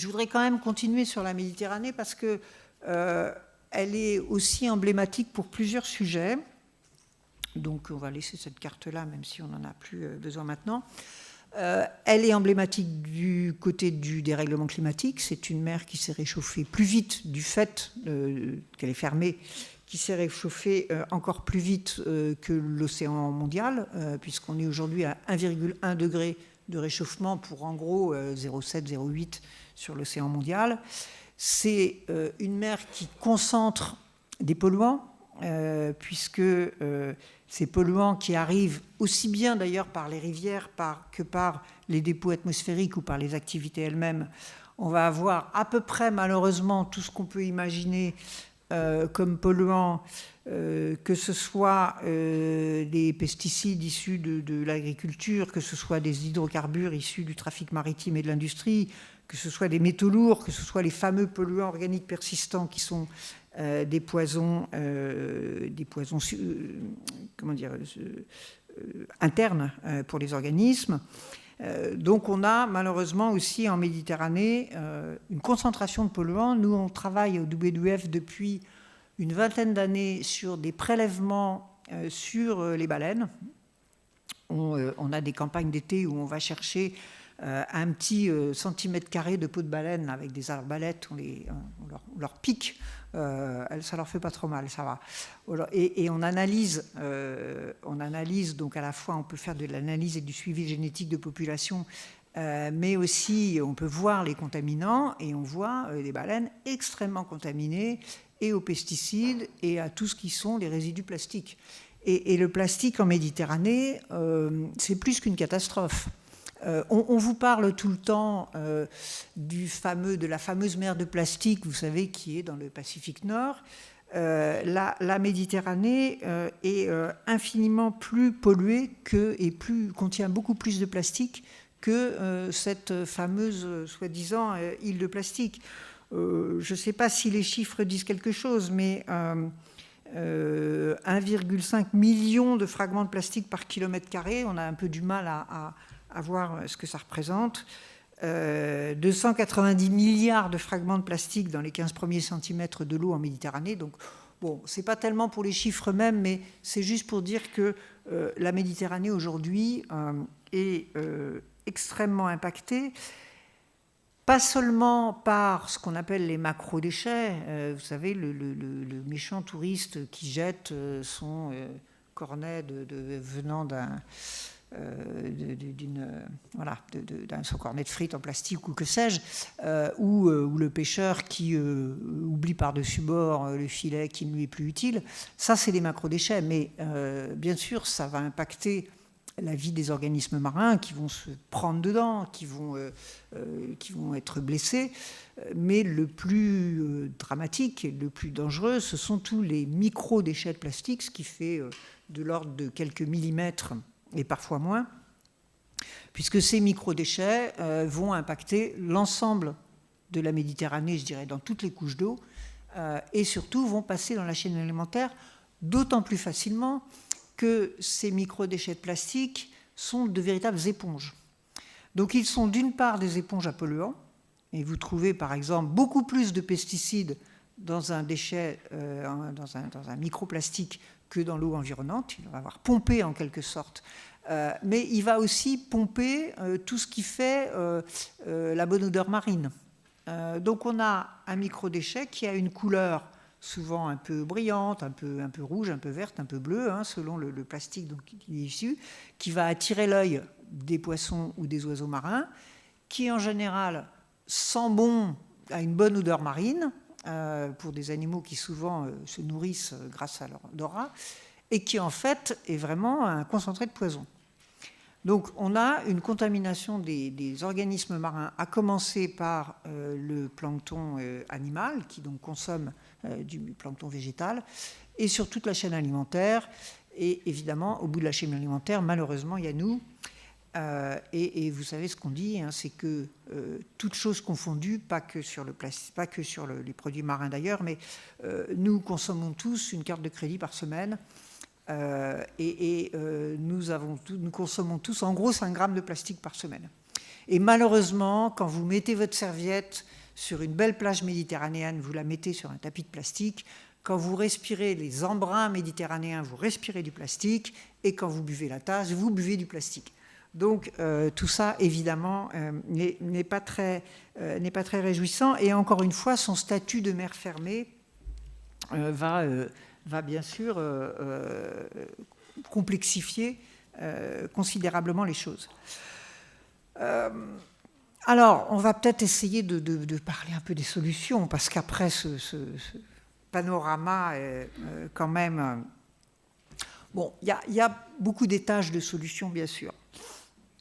voudrais quand même continuer sur la Méditerranée parce que elle est aussi emblématique pour plusieurs sujets. Donc on va laisser cette carte-là, même si on n'en a plus besoin maintenant. Elle est emblématique du côté du dérèglement climatique. C'est une mer qui s'est réchauffée plus vite du fait qu'elle est fermée, qui s'est réchauffée encore plus vite que l'océan mondial, puisqu'on est aujourd'hui à 1,1 degré de réchauffement pour en gros 0,7, 0,8 sur l'océan mondial. C'est une mer qui concentre des polluants, puisque ces polluants qui arrivent aussi bien d'ailleurs par les rivières que par les dépôts atmosphériques ou par les activités elles-mêmes, on va avoir à peu près malheureusement tout ce qu'on peut imaginer comme polluants, que ce soit des pesticides issus de l'agriculture, que ce soit des hydrocarbures issus du trafic maritime et de l'industrie, que ce soit des métaux lourds, que ce soit les fameux polluants organiques persistants qui sont des poisons internes pour les organismes. Donc on a malheureusement aussi en Méditerranée une concentration de polluants. Nous, on travaille au WWF depuis une vingtaine d'années sur des prélèvements sur les baleines. On a des campagnes d'été où on va chercher un petit centimètre carré de peau de baleine avec des arbalètes, on leur pique, ça leur fait pas trop mal, ça va. Et on analyse donc à la fois on peut faire de l'analyse et du suivi génétique de population, mais aussi on peut voir les contaminants et on voit des baleines extrêmement contaminées et aux pesticides et à tout ce qui sont les résidus plastiques. Et le plastique en Méditerranée, c'est plus qu'une catastrophe. On vous parle tout le temps de la fameuse mer de plastique, vous savez, qui est dans le Pacifique Nord. La Méditerranée est infiniment plus polluée contient beaucoup plus de plastique que cette fameuse, soi-disant, île de plastique. Je ne sais pas si les chiffres disent quelque chose, mais 1,5 million de fragments de plastique par kilomètre carré, on a un peu du mal à voir ce que ça représente. 290 milliards de fragments de plastique dans les 15 premiers centimètres de l'eau en Méditerranée. Donc, bon, ce n'est pas tellement pour les chiffres même, mais c'est juste pour dire que la Méditerranée aujourd'hui est extrêmement impactée. Pas seulement par ce qu'on appelle les macro-déchets, vous savez, le méchant touriste qui jette son cornet venant son cornet de frites en plastique ou que sais-je, ou le pêcheur qui oublie par-dessus bord le filet qui ne lui est plus utile. Ça, c'est des macro-déchets, mais bien sûr, ça va impacter la vie des organismes marins qui vont se prendre dedans, qui vont être blessés. Mais le plus dramatique et le plus dangereux, ce sont tous les micro-déchets de plastique, ce qui fait de l'ordre de quelques millimètres et parfois moins, puisque ces micro-déchets vont impacter l'ensemble de la Méditerranée, je dirais, dans toutes les couches d'eau, et surtout vont passer dans la chaîne alimentaire d'autant plus facilement que ces micro-déchets de plastique sont de véritables éponges. Donc ils sont d'une part des éponges à polluants, et vous trouvez par exemple beaucoup plus de pesticides dans un déchet, dans un microplastique que dans l'eau environnante. Il va avoir pompé en quelque sorte. Mais il va aussi pomper tout ce qui fait la bonne odeur marine. Donc on a un microdéchet qui a une couleur souvent un peu brillante, un peu rouge, un peu verte, un peu bleue, selon le plastique dont il est issu, qui va attirer l'œil des poissons ou des oiseaux marins, qui en général sent bon, a une bonne odeur marine, pour des animaux qui souvent se nourrissent grâce à leur odorat, et qui en fait est vraiment un concentré de poison. Donc on a une contamination des organismes marins, à commencer par le plancton animal, qui donc consomme du plancton végétal, et sur toute la chaîne alimentaire. Et évidemment, au bout de la chaîne alimentaire, malheureusement, il y a nous. Et vous savez ce qu'on dit, hein, c'est que toutes choses confondues, pas que sur les produits marins d'ailleurs, mais nous consommons tous une carte de crédit par semaine. Nous consommons tous en gros 5 grammes de plastique par semaine. Et malheureusement, quand vous mettez votre serviette sur une belle plage méditerranéenne, vous la mettez sur un tapis de plastique. Quand vous respirez les embruns méditerranéens, vous respirez du plastique. Et quand vous buvez la tasse, vous buvez du plastique. Donc tout ça, évidemment, n'est pas très réjouissant. Et encore une fois, son statut de mer fermée va bien sûr complexifier considérablement les choses. Alors, on va peut-être essayer de parler un peu des solutions, parce qu'après ce panorama, quand même... Bon, il y a beaucoup d'étages de solutions, bien sûr.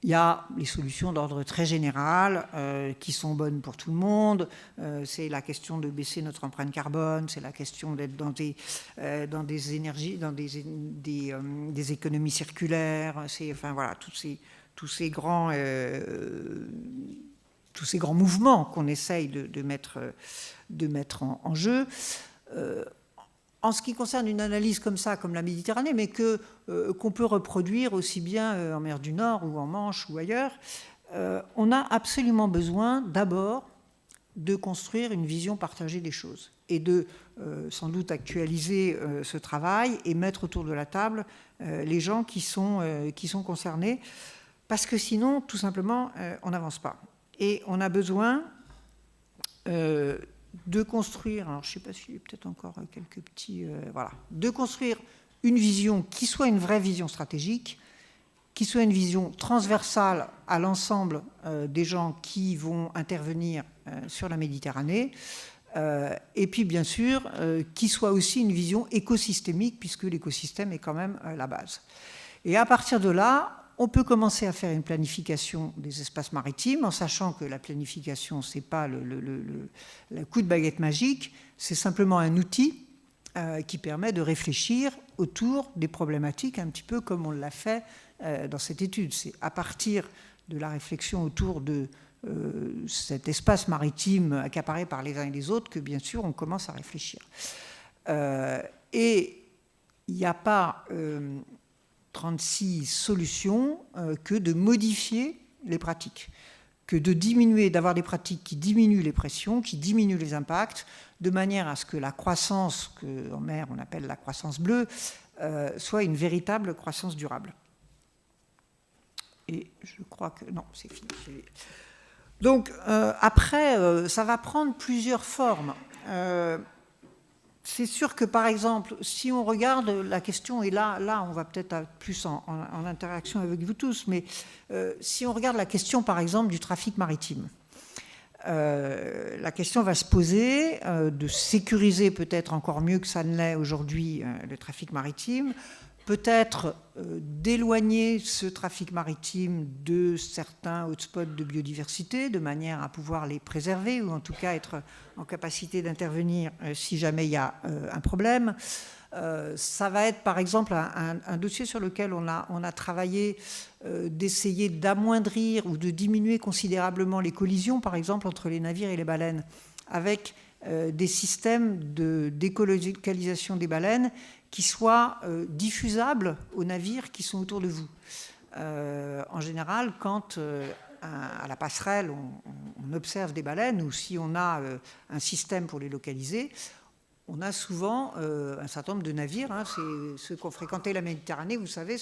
Il y a les solutions d'ordre très général qui sont bonnes pour tout le monde. C'est la question de baisser notre empreinte carbone, c'est la question d'être dans des énergies, dans des économies circulaires. Enfin voilà, tous ces grands mouvements qu'on essaye de mettre en jeu. En ce qui concerne une analyse comme ça, comme la Méditerranée, mais qu'on peut reproduire aussi bien en mer du Nord ou en Manche ou ailleurs, on a absolument besoin d'abord de construire une vision partagée des choses et de sans doute actualiser ce travail et mettre autour de la table les gens qui sont concernés, parce que sinon, tout simplement, on n'avance pas. Et on a besoin... de construire, alors je ne sais pas s'il y a peut-être encore quelques petits... voilà, de construire une vision qui soit une vraie vision stratégique, qui soit une vision transversale à l'ensemble des gens qui vont intervenir sur la Méditerranée, et puis bien sûr, qui soit aussi une vision écosystémique, puisque l'écosystème est quand même la base. Et à partir de là, on peut commencer à faire une planification des espaces maritimes, en sachant que la planification, ce n'est pas le coup de baguette magique, c'est simplement un outil qui permet de réfléchir autour des problématiques, un petit peu comme on l'a fait dans cette étude. C'est à partir de la réflexion autour de cet espace maritime accaparé par les uns et les autres que, bien sûr, on commence à réfléchir. Et il n'y a pas... 36 solutions que de modifier les pratiques, que de diminuer, d'avoir des pratiques qui diminuent les pressions, qui diminuent les impacts, de manière à ce que la croissance, qu'en mer on appelle la croissance bleue, soit une véritable croissance durable. Et je crois que... Non, c'est fini. Donc, après, ça va prendre plusieurs formes. C'est sûr que, par exemple, si on regarde la question, et là on va peut-être plus en interaction avec vous tous, mais si on regarde la question, par exemple, du trafic maritime, la question va se poser de sécuriser peut-être encore mieux que ça ne l'est aujourd'hui le trafic maritime, peut-être d'éloigner ce trafic maritime de certains hotspots de biodiversité, de manière à pouvoir les préserver, ou en tout cas être en capacité d'intervenir si jamais il y a un problème. Ça va être par exemple un dossier sur lequel on a travaillé d'essayer d'amoindrir ou de diminuer considérablement les collisions, par exemple entre les navires et les baleines, avec des systèmes d'écolocalisation des baleines qui soient diffusables aux navires qui sont autour de vous. En général, quand à la passerelle, on observe des baleines, ou si on a un système pour les localiser, on a souvent un certain nombre de navires. C'est ceux qui ont fréquenté la Méditerranée, vous savez,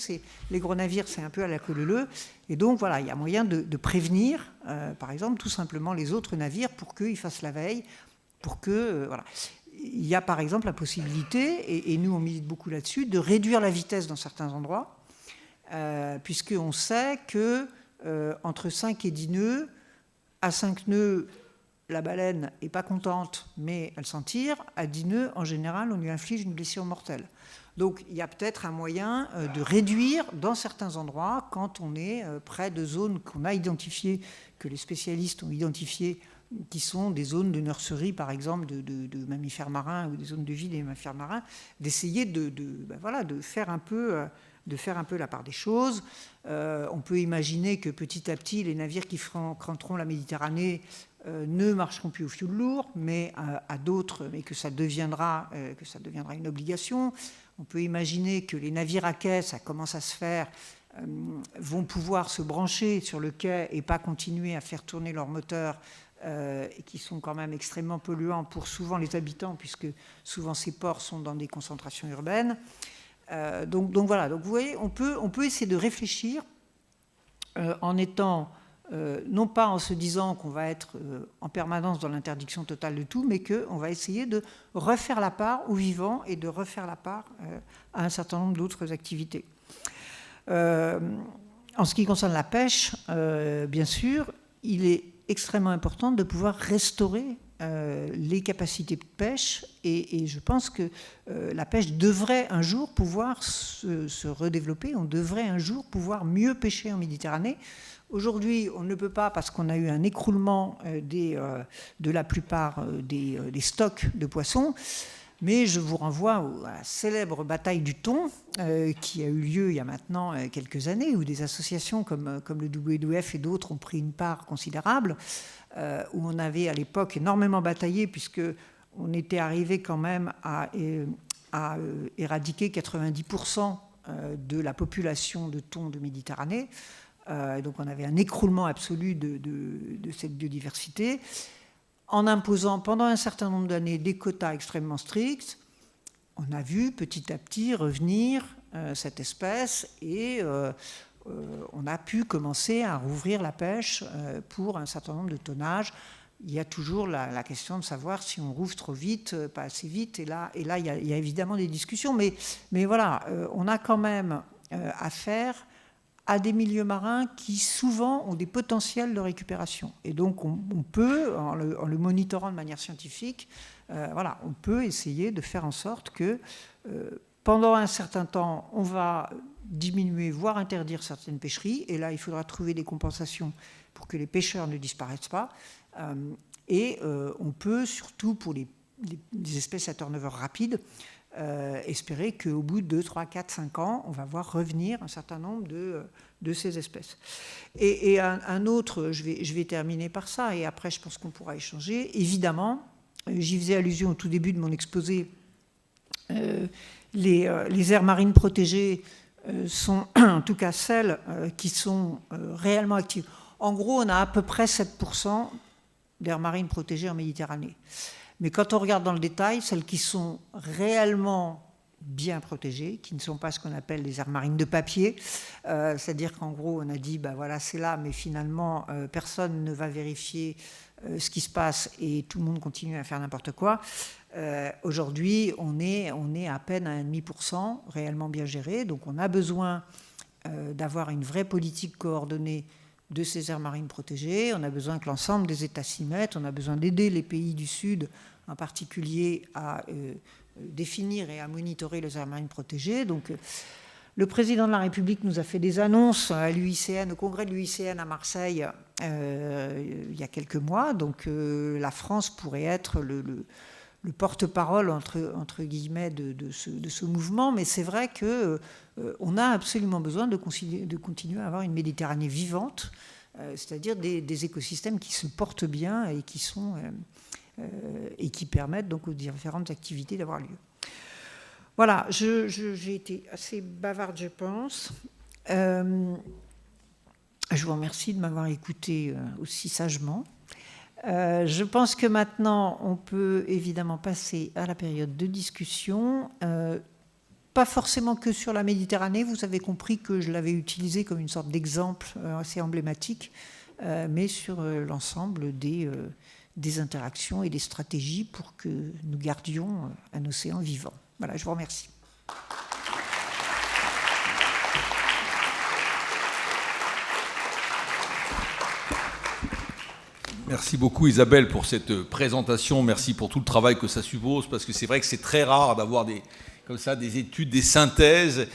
les gros navires, c'est un peu à la queue leu-leu. Et donc, voilà, il y a moyen de prévenir, par exemple, tout simplement les autres navires pour qu'ils fassent la veille, pour que... voilà. Il y a par exemple la possibilité, et nous on milite beaucoup là-dessus, de réduire la vitesse dans certains endroits, puisqu'on sait que entre 5 et 10 nœuds, à 5 nœuds, la baleine n'est pas contente, mais elle s'en tire. À 10 nœuds, en général, on lui inflige une blessure mortelle. Donc il y a peut-être un moyen de réduire dans certains endroits, quand on est près de zones qu'on a identifiées, que les spécialistes ont identifiées, qui sont des zones de nurserie, par exemple, de mammifères marins, ou des zones de vie des mammifères marins, d'essayer de faire un peu de faire un peu la part des choses. On peut imaginer que petit à petit, les navires qui fréquenteront la Méditerranée ne marcheront plus au fioul lourd, mais à d'autres, mais que ça deviendra une obligation. On peut imaginer que les navires à quai, ça commence à se faire, vont pouvoir se brancher sur le quai et pas continuer à faire tourner leurs moteurs, qui sont quand même extrêmement polluants pour souvent les habitants, puisque souvent ces ports sont dans des concentrations urbaines. Donc voilà, donc vous voyez, on peut essayer de réfléchir en étant... non pas en se disant qu'on va être en permanence dans l'interdiction totale de tout, mais qu'on va essayer de refaire la part aux vivants et de refaire la part à un certain nombre d'autres activités. En ce qui concerne la pêche, bien sûr, il est extrêmement important de pouvoir restaurer les capacités de pêche, et je pense que la pêche devrait un jour pouvoir se redévelopper, on devrait un jour pouvoir mieux pêcher en Méditerranée. Aujourd'hui, on ne peut pas parce qu'on a eu un écroulement de la plupart des stocks de poissons, mais je vous renvoie à la célèbre bataille du thon qui a eu lieu il y a maintenant quelques années, où des associations comme le WWF et d'autres ont pris une part considérable, où on avait à l'époque énormément bataillé, puisqu'on était arrivé quand même à éradiquer 90% de la population de thon de Méditerranée. Donc on avait un écroulement absolu de cette biodiversité, en imposant pendant un certain nombre d'années des quotas extrêmement stricts. On a vu petit à petit revenir cette espèce, et on a pu commencer à rouvrir la pêche pour un certain nombre de tonnages. Il y a toujours la question de savoir si on rouvre trop vite, pas assez vite, et là il y a évidemment des discussions, mais voilà, on a quand même affaire à des milieux marins qui souvent ont des potentiels de récupération. Et donc on peut, en le monitorant de manière scientifique, voilà, on peut essayer de faire en sorte que pendant un certain temps, on va diminuer, voire interdire certaines pêcheries, et là il faudra trouver des compensations pour que les pêcheurs ne disparaissent pas. Et on peut, surtout pour les espèces à turnover rapide, espérer qu'au bout de 2, 3, 4, 5 ans, on va voir revenir un certain nombre de ces espèces. Et un autre, je vais terminer par ça, et après je pense qu'on pourra échanger. Évidemment, j'y faisais allusion au tout début de mon exposé, les aires marines protégées sont en tout cas celles qui sont réellement actives. En gros, on a à peu près 7% d'aires marines protégées en Méditerranée. Mais quand on regarde dans le détail, celles qui sont réellement bien protégées, qui ne sont pas ce qu'on appelle les aires marines de papier, c'est-à-dire qu'en gros, on a dit, ben voilà, c'est là, mais finalement, personne ne va vérifier ce qui se passe et tout le monde continue à faire n'importe quoi. Aujourd'hui, on est à peine à 1,5% réellement bien géré, donc on a besoin d'avoir une vraie politique coordonnée de ces aires marines protégées, on a besoin que l'ensemble des États s'y mettent, on a besoin d'aider les pays du Sud, en particulier, à définir et à monitorer les aires marines protégées. Donc, le président de la République nous a fait des annonces à l'UICN, au congrès de l'UICN à Marseille, il y a quelques mois. Donc, la France pourrait être le porte-parole, entre guillemets, de ce mouvement. Mais c'est vrai qu'on a absolument besoin de continuer à avoir une Méditerranée vivante, c'est-à-dire des écosystèmes qui se portent bien et qui permettent donc aux différentes activités d'avoir lieu. Voilà, j'ai été assez bavarde, je pense. Je vous remercie de m'avoir écouté aussi sagement. Je pense que maintenant, on peut évidemment passer à la période de discussion. Pas forcément que sur la Méditerranée, vous avez compris que je l'avais utilisé comme une sorte d'exemple assez emblématique, mais sur l'ensemble des interactions et des stratégies pour que nous gardions un océan vivant. Voilà, je vous remercie. Merci beaucoup Isabelle pour cette présentation, merci pour tout le travail que ça suppose, parce que c'est vrai que c'est très rare d'avoir comme ça des études, des synthèses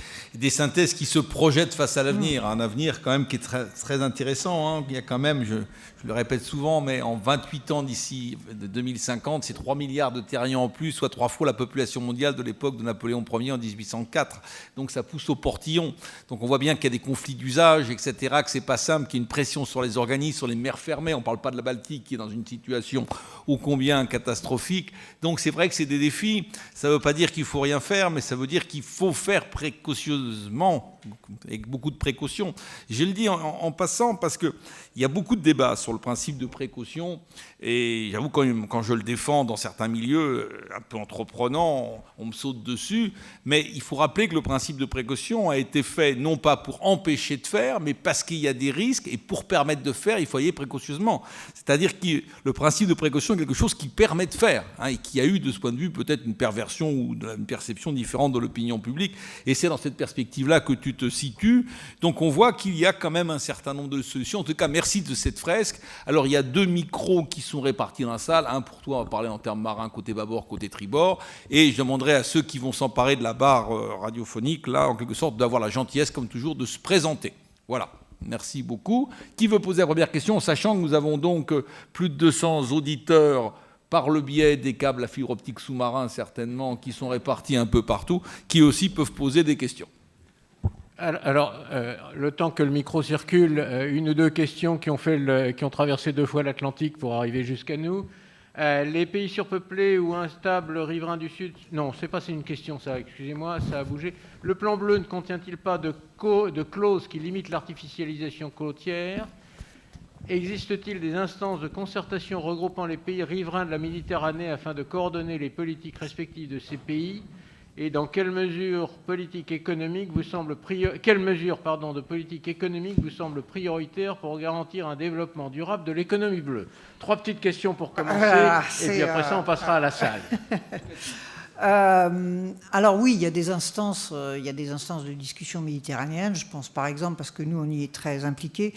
qui se projettent face à l'avenir. Un avenir quand même qui est très, très intéressant. Hein. Il y a quand même, je le répète souvent, mais en 28 ans d'ici 2050, c'est 3 milliards de terriens en plus, soit 3 fois la population mondiale de l'époque de Napoléon Ier en 1804. Donc ça pousse au portillon. Donc on voit bien qu'il y a des conflits d'usage, etc., que c'est pas simple, qu'il y a une pression sur les organismes, sur les mers fermées. On ne parle pas de la Baltique qui est dans une situation ô combien catastrophique. Donc c'est vrai que c'est des défis. Ça ne veut pas dire qu'il ne faut rien faire, mais ça veut dire qu'il faut faire précautionneusement, avec beaucoup de précautions. Je le dis en passant parce qu'il y a beaucoup de débats sur le principe de précaution, et j'avoue quand je le défends dans certains milieux, un peu entreprenants, on me saute dessus, mais il faut rappeler que le principe de précaution a été fait non pas pour empêcher de faire, mais parce qu'il y a des risques, et pour permettre de faire, il faut y aller précautionneusement. C'est-à-dire que le principe de précaution est quelque chose qui permet de faire, hein, et qui a eu de ce point de vue peut-être une perversion ou une perception différente de l'opinion publique, et c'est dans cette perspective-là que tu te situes. Donc on voit qu'il y a quand même un certain nombre de solutions. En tout cas, merci de cette fresque. Alors il y a 2 micros qui sont répartis dans la salle, un pour toi, on va parler en termes marins, côté bâbord, côté tribord, et je demanderai à ceux qui vont s'emparer de la barre radiophonique, là, en quelque sorte, d'avoir la gentillesse, comme toujours, de se présenter. Voilà. Merci beaucoup. Qui veut poser la première question, sachant que nous avons donc plus de 200 auditeurs par le biais des câbles à fibre optique sous-marins, certainement, qui sont répartis un peu partout, qui aussi peuvent poser des questions. Alors, le temps que le micro circule, 1 ou 2 questions qui ont traversé 2 fois l'Atlantique pour arriver jusqu'à nous. Les pays surpeuplés ou instables riverains du Sud... Non, c'est une question, ça, excusez-moi, ça a bougé. Le plan bleu ne contient-il pas de clauses qui limitent l'artificialisation côtière ? Existe-t-il des instances de concertation regroupant les pays riverains de la Méditerranée afin de coordonner les politiques respectives de ces pays ? Et dans quelle mesure de politique économique vous semble prioritaire pour garantir un développement durable de l'économie bleue ? 3 petites questions pour commencer, et puis après ça, on passera à la salle. Alors oui, il y a des instances de discussion méditerranéennes. Je pense par exemple, parce que nous on y est très impliqués,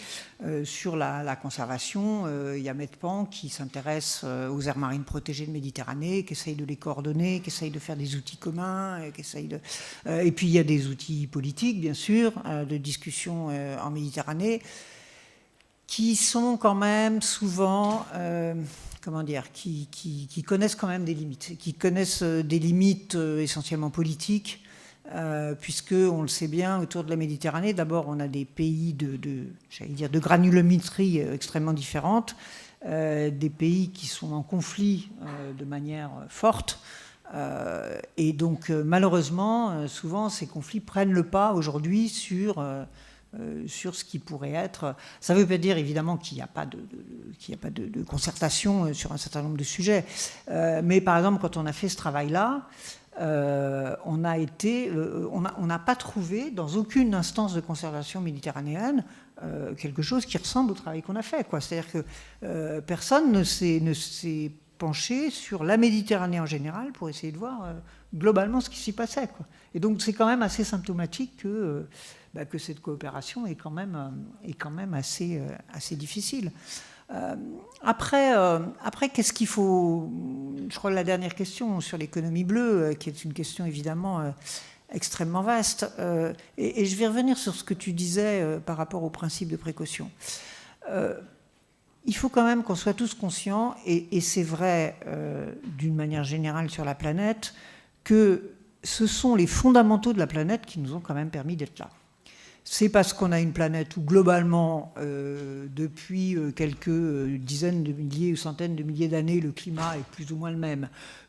sur la conservation. Il y a Medpan qui s'intéresse aux aires marines protégées de Méditerranée, qui essaye de les coordonner, qui essaye de faire des outils communs, et puis il y a des outils politiques bien sûr de discussion en Méditerranée qui sont quand même souvent qui connaissent quand même des limites, essentiellement politiques, puisque on le sait bien, autour de la Méditerranée, d'abord on a des pays de granulométrie extrêmement différentes, des pays qui sont en conflit de manière forte, et donc malheureusement, souvent ces conflits prennent le pas aujourd'hui sur ce qui pourrait être... Ça ne veut pas dire évidemment qu'il n'y a pas de concertation sur un certain nombre de sujets. Mais par exemple, quand on a fait ce travail-là, on n'a pas trouvé dans aucune instance de conservation méditerranéenne quelque chose qui ressemble au travail qu'on a fait, quoi. C'est-à-dire que personne ne s'est penché sur la Méditerranée en général pour essayer de voir globalement ce qui s'y passait, quoi. Et donc c'est quand même assez symptomatique que cette coopération est quand même assez difficile. Après, qu'est-ce qu'il faut... Je crois que la dernière question sur l'économie bleue, qui est une question évidemment extrêmement vaste, et je vais revenir sur ce que tu disais par rapport au principe de précaution. Il faut quand même qu'on soit tous conscients, et c'est vrai d'une manière générale sur la planète, que ce sont les fondamentaux de la planète qui nous ont quand même permis d'être là. C'est parce qu'on a une planète où globalement, depuis quelques dizaines de milliers ou centaines de milliers d'années, le climat est plus ou moins le même,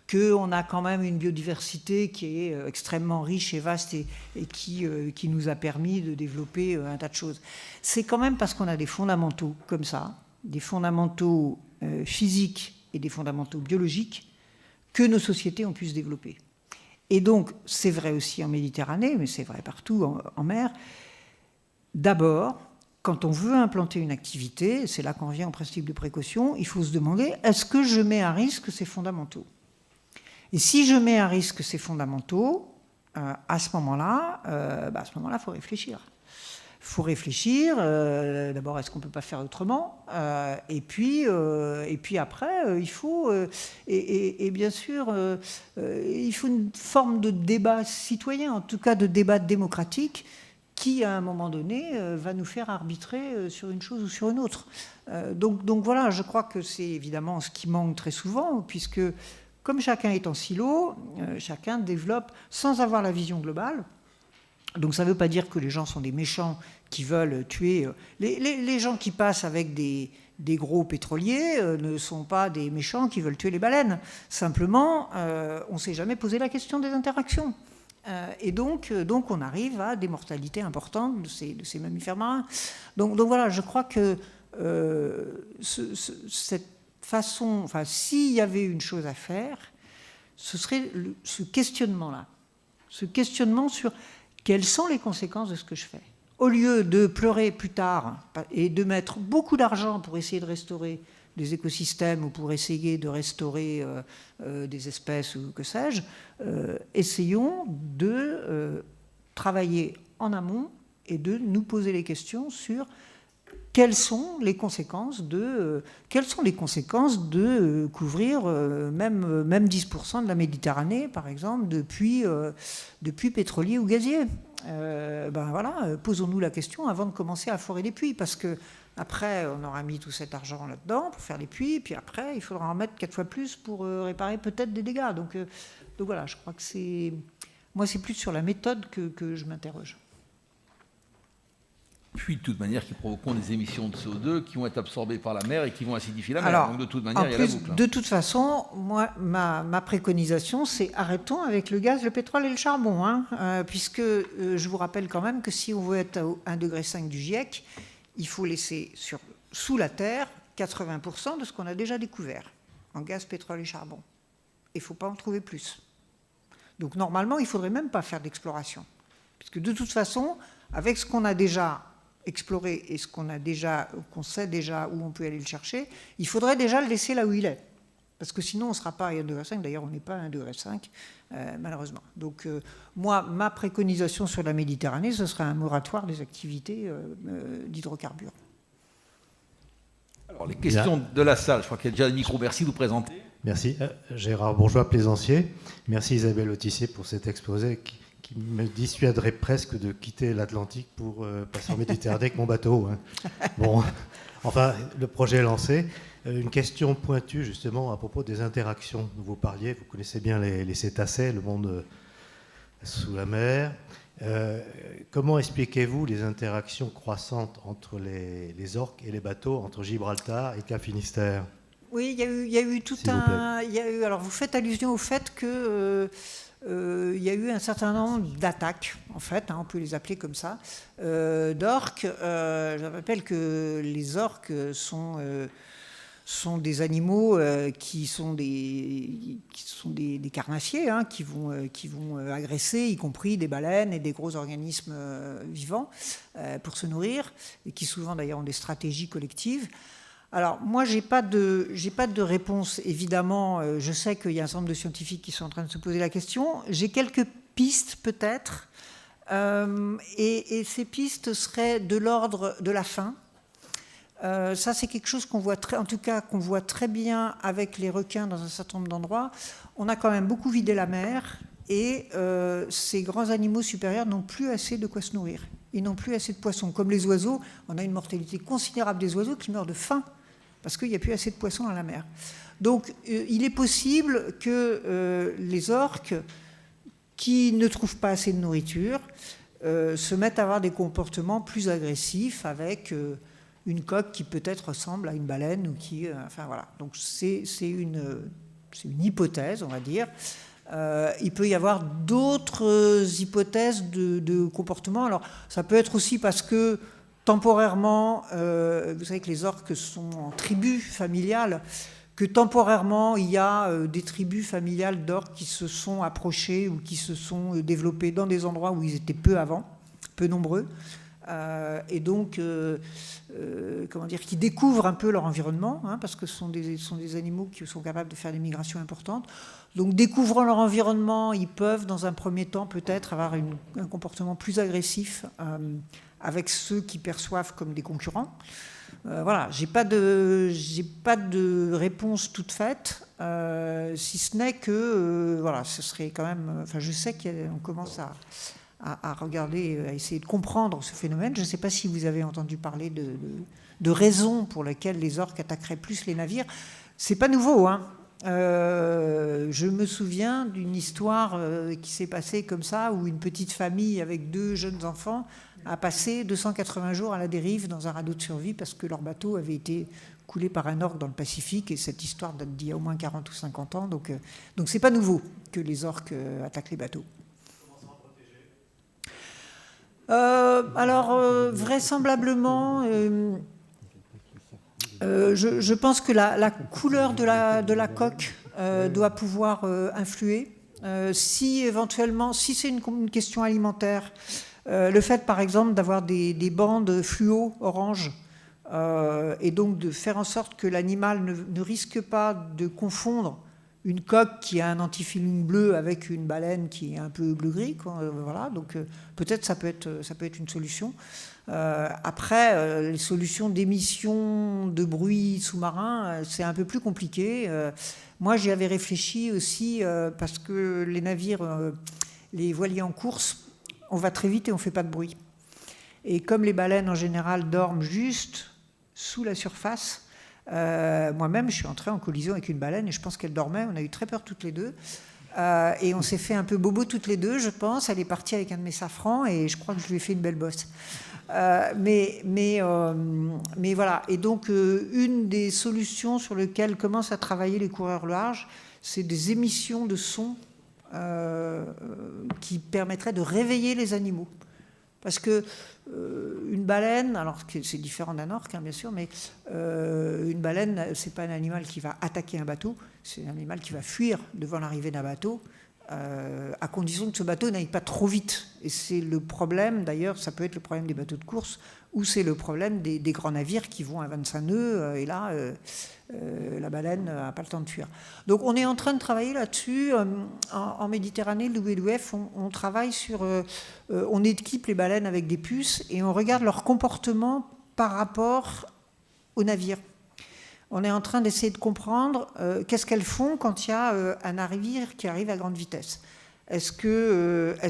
qu'on a quand même une biodiversité qui est extrêmement riche et vaste et qui nous a permis de développer un tas de choses. C'est quand même parce qu'on a des fondamentaux comme ça, des fondamentaux physiques et des fondamentaux biologiques, que nos sociétés ont pu se développer. Et donc, c'est vrai aussi en Méditerranée, mais c'est vrai partout en mer. D'abord, quand on veut implanter une activité, c'est là qu'on revient au principe de précaution, il faut se demander, est-ce que je mets à risque ces fondamentaux ? Et si je mets à risque ces fondamentaux, à ce moment-là, il faut réfléchir. faut réfléchir. D'abord, est-ce qu'on ne peut pas faire autrement, et puis après, il faut... et bien sûr, il faut une forme de débat citoyen, en tout cas de débat démocratique, qui, à un moment donné, va nous faire arbitrer sur une chose ou sur une autre. Donc voilà, je crois que c'est évidemment ce qui manque très souvent, puisque comme chacun est en silo, chacun développe sans avoir la vision globale. Donc ça ne veut pas dire que les gens sont des méchants qui veulent tuer... Les gens qui passent avec des gros pétroliers ne sont pas des méchants qui veulent tuer les baleines. Simplement, on ne s'est jamais posé la question des interactions. Et donc on arrive à des mortalités importantes de ces mammifères marins. Donc voilà, je crois que cette façon... Enfin, s'il y avait une chose à faire, ce serait ce questionnement-là. Ce questionnement sur... Quelles sont les conséquences de ce que je fais? Au lieu de pleurer plus tard et de mettre beaucoup d'argent pour essayer de restaurer des écosystèmes ou pour essayer de restaurer des espèces ou que sais-je, essayons de travailler en amont et de nous poser les questions sur quelles sont les conséquences de couvrir même 10% de la Méditerranée, par exemple, depuis pétrolier ou gazier. Voilà, posons-nous la question avant de commencer à forer les puits, parce que après, on aura mis tout cet argent là-dedans pour faire les puits, puis après, il faudra en mettre 4 fois plus pour réparer peut-être des dégâts. Donc voilà, je crois que c'est plus sur la méthode que je m'interroge. Puis, de toute manière, qui provoqueront des émissions de CO2 qui vont être absorbées par la mer et qui vont acidifier la mer. Alors, donc, de toute manière, il y a la boucle. De toute façon, moi, ma préconisation, c'est arrêtons avec le gaz, le pétrole et le charbon. Puisque je vous rappelle quand même que si on veut être à 1,5 degré du GIEC, il faut laisser sous la terre 80% de ce qu'on a déjà découvert en gaz, pétrole et charbon. Il ne faut pas en trouver plus. Donc, normalement, il ne faudrait même pas faire d'exploration. Puisque de toute façon, avec ce qu'on a déjà explorer et ce qu'on sait déjà où on peut aller le chercher, il faudrait déjà le laisser là où il est. Parce que sinon, on ne sera pas à 1,5 degré. D'ailleurs, on n'est pas à 1,5 degré, malheureusement. Donc, moi, ma préconisation sur la Méditerranée, ce serait un moratoire des activités d'hydrocarbures. Alors, les questions de la salle, je crois qu'il y a déjà le micro. Merci de vous présenter. Merci. Gérard Bourgeois, plaisancier. Merci Isabelle Autissier pour cet exposé qui me dissuaderait presque de quitter l'Atlantique pour passer en Méditerranée avec mon bateau. Bon, enfin, le projet est lancé. Une question pointue, justement, à propos des interactions dont vous parliez. Vous connaissez bien les cétacés, le monde sous la mer. Comment expliquez-vous les interactions croissantes entre les orques et les bateaux, entre Gibraltar et Cap Finistère? Oui, il y a eu tout un... alors, vous faites allusion au fait que... il y a eu un certain nombre d'attaques, en fait, on peut les appeler comme ça, d'orques. Je rappelle que les orques sont des animaux qui sont des carnassiers, qui vont agresser, y compris des baleines et des gros organismes vivants pour se nourrir, et qui souvent d'ailleurs ont des stratégies collectives. Alors, moi, j'ai pas de réponse, évidemment. Je sais qu'il y a un certain nombre de scientifiques qui sont en train de se poser la question. J'ai quelques pistes, peut-être. Et ces pistes seraient de l'ordre de la faim. Ça, c'est quelque chose qu'on voit très bien avec les requins dans un certain nombre d'endroits. On a quand même beaucoup vidé la mer et ces grands animaux supérieurs n'ont plus assez de quoi se nourrir. Ils n'ont plus assez de poissons. Comme les oiseaux, on a une mortalité considérable des oiseaux qui meurent de faim parce qu'il n'y a plus assez de poissons dans la mer. Donc, il est possible que les orques, qui ne trouvent pas assez de nourriture, se mettent à avoir des comportements plus agressifs avec une coque qui peut-être ressemble à une baleine ou qui... enfin, voilà. Donc, c'est une hypothèse, on va dire. Il peut y avoir d'autres hypothèses de comportement. Alors, ça peut être aussi parce que temporairement, vous savez que les orques sont en tribus familiales, que temporairement, il y a des tribus familiales d'orques qui se sont approchées ou qui se sont développées dans des endroits où ils étaient peu nombreux, et donc, qui découvrent un peu leur environnement, parce que ce sont des animaux qui sont capables de faire des migrations importantes. Donc, découvrant leur environnement, ils peuvent, dans un premier temps, peut-être avoir un comportement plus agressif avec ceux qui perçoivent comme des concurrents. Voilà, j'ai pas de réponse toute faite, si ce n'est que voilà, ce serait quand même. Enfin, je sais qu'on commence à regarder, à essayer de comprendre ce phénomène. Je ne sais pas si vous avez entendu parler de raisons pour lesquelles les orques attaqueraient plus les navires. C'est pas nouveau, hein. Je me souviens d'une histoire qui s'est passée comme ça, où une petite famille avec 2 jeunes enfants a passé 280 jours à la dérive dans un radeau de survie parce que leur bateau avait été coulé par un orque dans le Pacifique, et cette histoire date d'il y a au moins 40 ou 50 ans, donc c'est pas nouveau que les orques attaquent les bateaux. Alors, vraisemblablement, je pense que la couleur de la coque doit pouvoir influer. Si éventuellement, si c'est une question alimentaire, le fait par exemple d'avoir des bandes fluo orange, et donc de faire en sorte que l'animal ne risque pas de confondre une coque qui a un antifeeling bleu avec une baleine qui est un peu bleu-gris, voilà, donc peut-être ça peut être une solution. Après, les solutions d'émission de bruit sous-marin, c'est un peu plus compliqué. Moi, j'y avais réfléchi aussi parce que les navires, les voiliers en course, on va très vite et on ne fait pas de bruit. Et comme les baleines, en général, dorment juste sous la surface, moi-même, je suis entrée en collision avec une baleine et je pense qu'elle dormait. On a eu très peur toutes les deux. Et on s'est fait un peu bobo toutes les deux, je pense. Elle est partie avec un de mes safrans et je crois que je lui ai fait une belle bosse. Mais voilà. Et donc, une des solutions sur lesquelles commencent à travailler les coureurs larges, c'est des émissions de son qui permettraient de réveiller les animaux. Parce que une baleine, alors c'est différent d'un orque, hein, bien sûr, mais une baleine, c'est pas un animal qui va attaquer un bateau, c'est un animal qui va fuir devant l'arrivée d'un bateau, à condition que ce bateau n'aille pas trop vite. Et c'est le problème, d'ailleurs, ça peut être le problème des bateaux de course, ou c'est le problème des grands navires qui vont à 25 nœuds, et là, la baleine n'a pas le temps de fuir. Donc on est en train de travailler là-dessus. En Méditerranée, le WWF, on travaille sur... on équipe les baleines avec des puces et on regarde leur comportement par rapport aux navires. On est en train d'essayer de comprendre qu'est-ce qu'elles font quand il y a un navire qui arrive à grande vitesse. Est-ce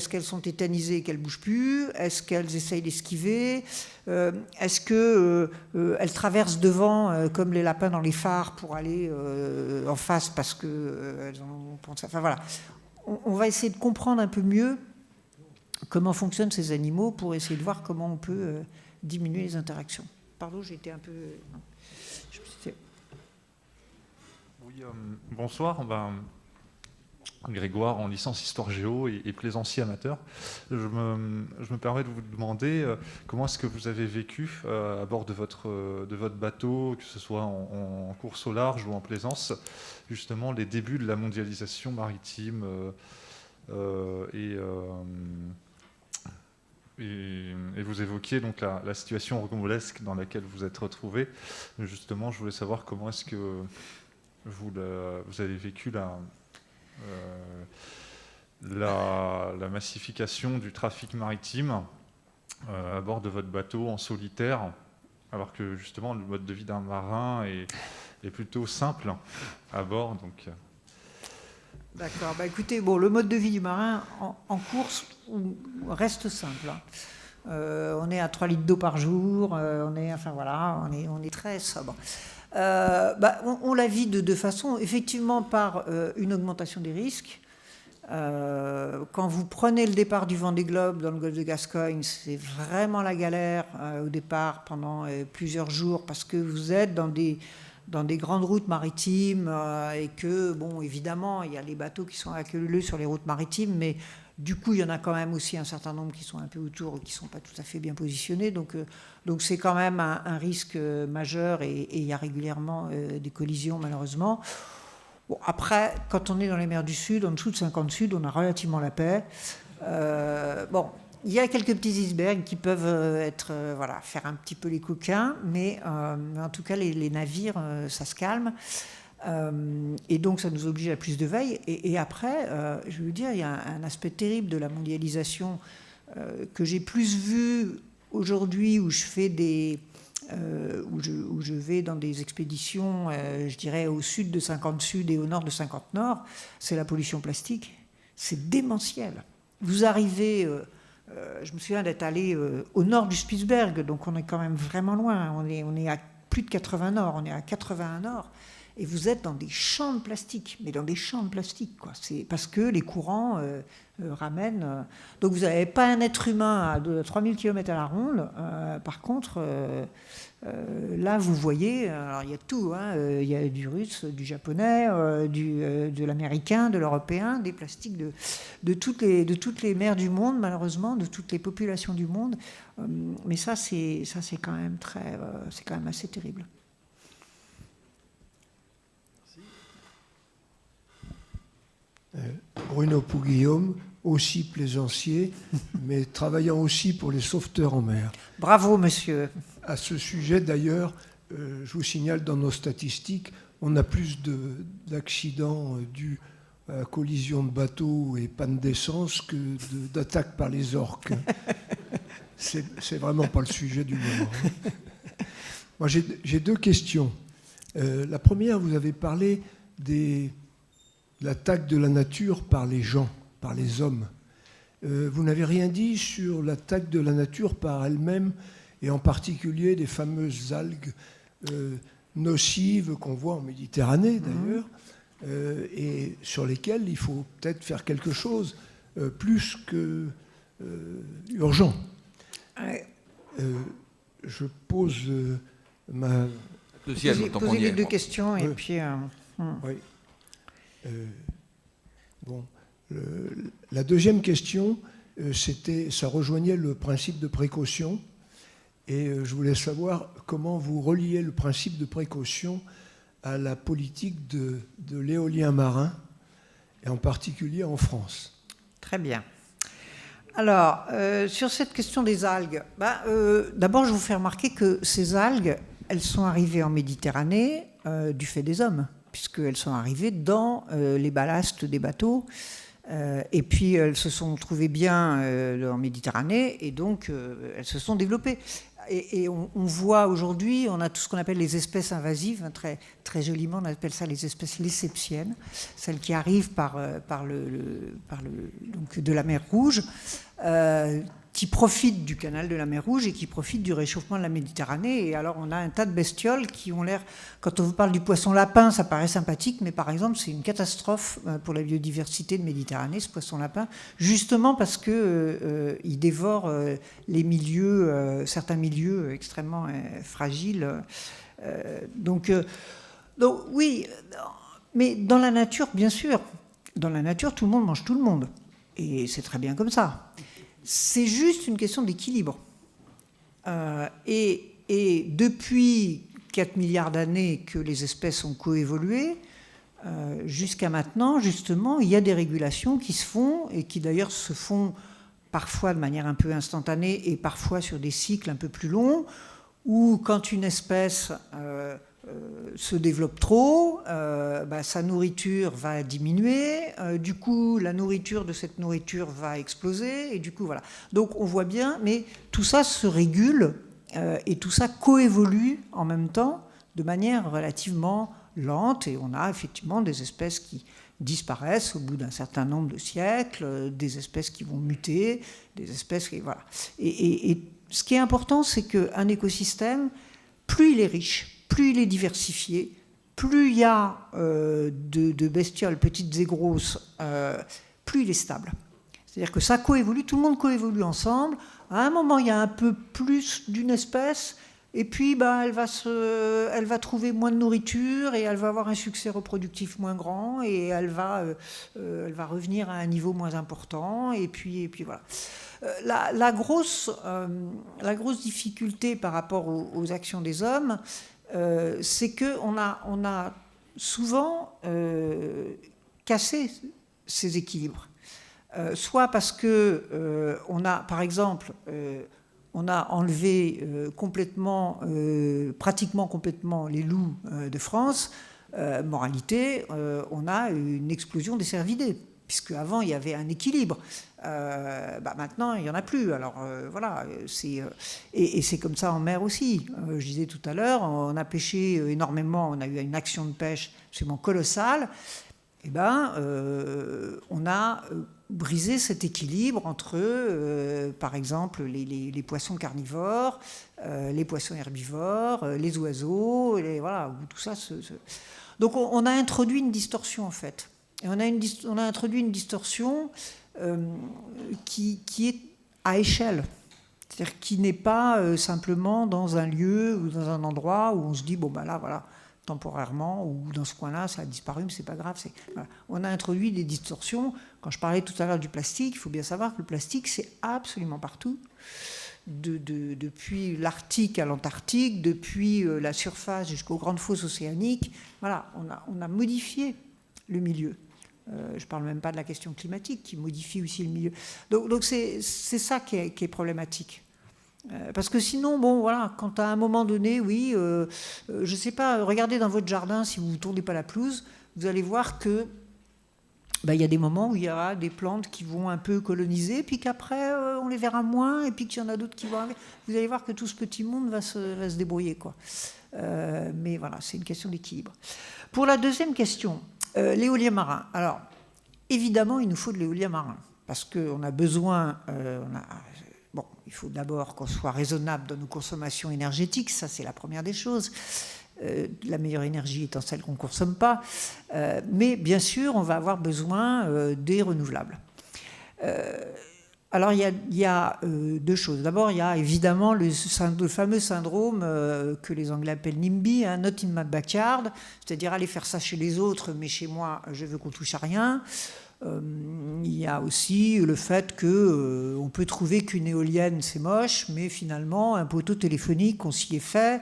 qu'elles sont tétanisées et qu'elles ne bougent plus? Est-ce qu'elles essayent d'esquiver? Est-ce qu'elles traversent devant comme les lapins dans les phares pour aller en face parce qu'elles ont pensé... Enfin voilà. On va essayer de comprendre un peu mieux comment fonctionnent ces animaux pour essayer de voir comment on peut diminuer les interactions. Pardon, j'ai été un peu... Oui, bonsoir. Grégoire, en licence Histoire Géo et plaisancier amateur. Je me permets de vous demander comment est-ce que vous avez vécu à bord de votre bateau, que ce soit en course au large ou en plaisance, justement les débuts de la mondialisation maritime et vous évoquiez donc la situation rocambolesque dans laquelle vous êtes retrouvé. Justement, je voulais savoir comment est-ce que vous avez vécu la massification du trafic maritime à bord de votre bateau en solitaire, alors que justement le mode de vie d'un marin est plutôt simple à bord. Donc... D'accord. Écoutez, le mode de vie du marin en course reste simple. On est à 3 litres d'eau par jour, on est très sobre. On la vit de deux façons. Effectivement, par une augmentation des risques. Quand vous prenez le départ du Vendée Globe dans le golfe de Gascogne, c'est vraiment la galère au départ pendant plusieurs jours parce que vous êtes dans des grandes routes maritimes et que, évidemment, il y a les bateaux qui sont à queue leu sur les routes maritimes, mais du coup, il y en a quand même aussi un certain nombre qui sont un peu autour, qui ne sont pas tout à fait bien positionnés. Donc c'est quand même un risque majeur et il y a régulièrement des collisions, malheureusement. Après, quand on est dans les mers du Sud, en dessous de 50 Sud, on a relativement la paix. Il y a quelques petits icebergs qui peuvent faire un petit peu les coquins, mais en tout cas, les navires, ça se calme. Et donc, ça nous oblige à plus de veille. Et après, je veux dire, il y a un aspect terrible de la mondialisation que j'ai plus vu aujourd'hui où je fais où je vais dans des expéditions, je dirais au sud de 50 Sud et au nord de 50 Nord, c'est la pollution plastique. C'est démentiel. Vous arrivez, je me souviens d'être allé au nord du Spitzberg, donc on est quand même vraiment loin. On est à plus de 80 Nord, on est à 81 Nord. Et vous êtes dans des champs de plastique, mais dans des champs de plastique, quoi. C'est parce que les courants ramènent. Donc vous n'avez pas un être humain à 3000 km à la ronde. Par contre, là, vous voyez, alors il y a tout. Il y a du russe, du japonais, de l'américain, de l'européen, des plastiques de toutes les mers du monde, malheureusement, de toutes les populations du monde. Mais ça, c'est quand même c'est quand même assez terrible. Bruno Pouguillaume, aussi plaisancier, mais travaillant aussi pour les sauveteurs en mer. Bravo, monsieur. À ce sujet, d'ailleurs, je vous signale, dans nos statistiques, on a plus d'accidents dus à collision de bateaux et panne d'essence que d'attaques par les orques. C'est vraiment pas le sujet du moment. Moi, j'ai deux questions. La première, vous avez parlé de l'attaque de la nature par les gens, par les hommes. Vous n'avez rien dit sur l'attaque de la nature par elle-même, et en particulier des fameuses algues nocives qu'on voit en Méditerranée d'ailleurs, et sur lesquelles il faut peut-être faire quelque chose plus que urgent. Je pose ma... Deuxième, tant qu'on Posez y est. les deux questions et puis... Oui. Bon, la deuxième question, ça rejoignait le principe de précaution, et je voulais savoir comment vous reliez le principe de précaution à la politique de l'éolien marin, et en particulier en France. Très bien. Alors, sur cette question des algues, d'abord je vous fais remarquer que ces algues, elles sont arrivées en Méditerranée du fait des hommes, puisqu'elles sont arrivées dans les ballasts des bateaux, et puis elles se sont trouvées bien en Méditerranée, et donc elles se sont développées. Et on voit aujourd'hui, on a tout ce qu'on appelle les espèces invasives, très, très joliment, on appelle ça les espèces lesseptiennes, celles qui arrivent donc de la mer Rouge, qui profitent du canal de la mer Rouge et qui profitent du réchauffement de la Méditerranée. Et alors on a un tas de bestioles qui ont l'air, quand on vous parle du poisson lapin, ça paraît sympathique, mais par exemple c'est une catastrophe pour la biodiversité de Méditerranée, ce poisson lapin, justement parce que il dévore les milieux, certains milieux extrêmement fragiles. Donc oui, mais dans la nature, bien sûr, dans la nature, tout le monde mange tout le monde. Et c'est très bien comme ça. C'est juste une question d'équilibre. Et depuis 4 milliards d'années que les espèces ont coévolué, jusqu'à maintenant, justement, il y a des régulations qui se font, et qui d'ailleurs se font parfois de manière un peu instantanée et parfois sur des cycles un peu plus longs, où quand une espèce se développe trop, sa nourriture va diminuer, du coup la nourriture de cette nourriture va exploser, et du coup voilà. Donc on voit bien, mais tout ça se régule et tout ça coévolue en même temps de manière relativement lente, et on a effectivement des espèces qui disparaissent au bout d'un certain nombre de siècles, des espèces qui vont muter, des espèces qui... Voilà. Et ce qui est important, c'est qu'un écosystème, plus il est riche, plus il est diversifié, plus il y a de bestioles petites et grosses, plus il est stable. C'est-à-dire que ça coévolue, tout le monde coévolue ensemble. À un moment, il y a un peu plus d'une espèce, et puis elle va trouver moins de nourriture, et elle va avoir un succès reproductif moins grand, et elle va revenir à un niveau moins important, et puis voilà. La grosse difficulté par rapport aux actions des hommes, c'est qu'on a souvent cassé ces équilibres. Soit parce que on a, par exemple, on a enlevé pratiquement complètement les loups de France. Moralité, on a une explosion des cervidés, puisque avant il y avait un équilibre. Maintenant, il n'y en a plus. Alors voilà, et c'est comme ça en mer aussi. Je disais tout à l'heure, on a pêché énormément, on a eu une action de pêche absolument colossale. On a brisé cet équilibre entre, par exemple, les poissons carnivores, les poissons herbivores, les oiseaux, voilà, tout ça. Donc on a introduit une distorsion en fait. Et on a introduit une distorsion qui est à échelle. C'est-à-dire qui n'est pas simplement dans un lieu ou dans un endroit où on se dit, bon ben là, voilà, temporairement, ou dans ce coin-là, ça a disparu, mais c'est pas grave. Voilà. On a introduit des distorsions. Quand je parlais tout à l'heure du plastique, il faut bien savoir que le plastique, c'est absolument partout. Depuis l'Arctique à l'Antarctique, depuis la surface jusqu'aux grandes fosses océaniques. Voilà, on a modifié le milieu. Je ne parle même pas de la question climatique qui modifie aussi le milieu. Donc c'est ça qui est problématique. Parce que sinon, bon, voilà, quand à un moment donné, oui, je ne sais pas, regardez dans votre jardin, si vous ne tournez pas la pelouse, vous allez voir que y a des moments où il y aura des plantes qui vont un peu coloniser, puis qu'après, on les verra moins, et puis qu'il y en a d'autres qui vont arriver. Vous allez voir que tout ce petit monde va se débrouiller, quoi. Mais voilà, c'est une question d'équilibre. Pour la deuxième question, l'éolien marin. Alors, évidemment, il nous faut de l'éolien marin, parce qu'on a besoin... Bon, il faut d'abord qu'on soit raisonnable dans nos consommations énergétiques, ça c'est la première des choses. La meilleure énergie étant celle qu'on ne consomme pas. Mais bien sûr, on va avoir besoin des renouvelables. Alors il y a deux choses. D'abord, il y a évidemment le fameux syndrome que les Anglais appellent NIMBY, not in my backyard, c'est-à-dire aller faire ça chez les autres, mais chez moi, je veux qu'on touche à rien. Il y a aussi le fait qu'on peut trouver qu'une éolienne c'est moche, mais finalement un poteau téléphonique on s'y est fait,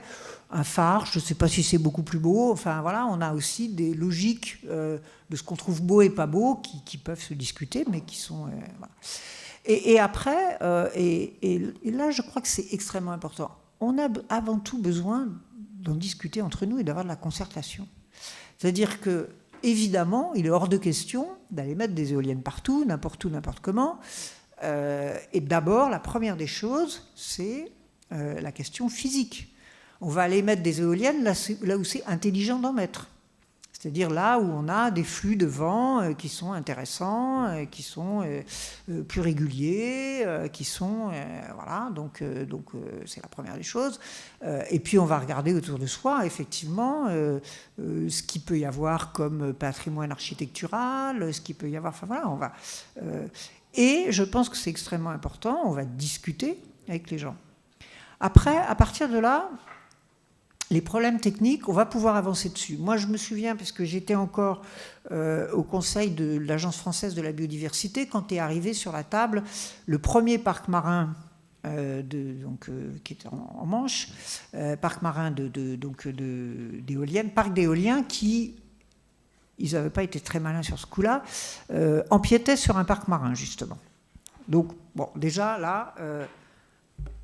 un phare, je ne sais pas si c'est beaucoup plus beau. Enfin voilà, on a aussi des logiques de ce qu'on trouve beau et pas beau qui peuvent se discuter, mais qui sont... voilà. Et après, et là je crois que c'est extrêmement important, on a avant tout besoin d'en discuter entre nous et d'avoir de la concertation. C'est-à-dire que évidemment, il est hors de question d'aller mettre des éoliennes partout, n'importe où, n'importe comment. Et d'abord, la première des choses, c'est la question physique. On va aller mettre des éoliennes là où c'est intelligent d'en mettre. C'est-à-dire là où on a des flux de vent qui sont intéressants, qui sont plus réguliers, qui sont... voilà, donc c'est la première des choses. Et puis on va regarder autour de soi, effectivement, ce qu'il peut y avoir comme patrimoine architectural, ce qu'il peut y avoir... Enfin voilà, on va... et je pense que c'est extrêmement important, on va discuter avec les gens. Après, à partir de là... Les problèmes techniques, on va pouvoir avancer dessus. Moi, je me souviens, parce que j'étais encore au conseil de l'Agence française de la biodiversité, quand est arrivé sur la table le premier parc marin qui est en Manche, parc marin d'éoliennes, parc d'éoliens qui, ils n'avaient pas été très malins sur ce coup-là, empiétaient sur un parc marin, justement. Donc, bon, déjà, là,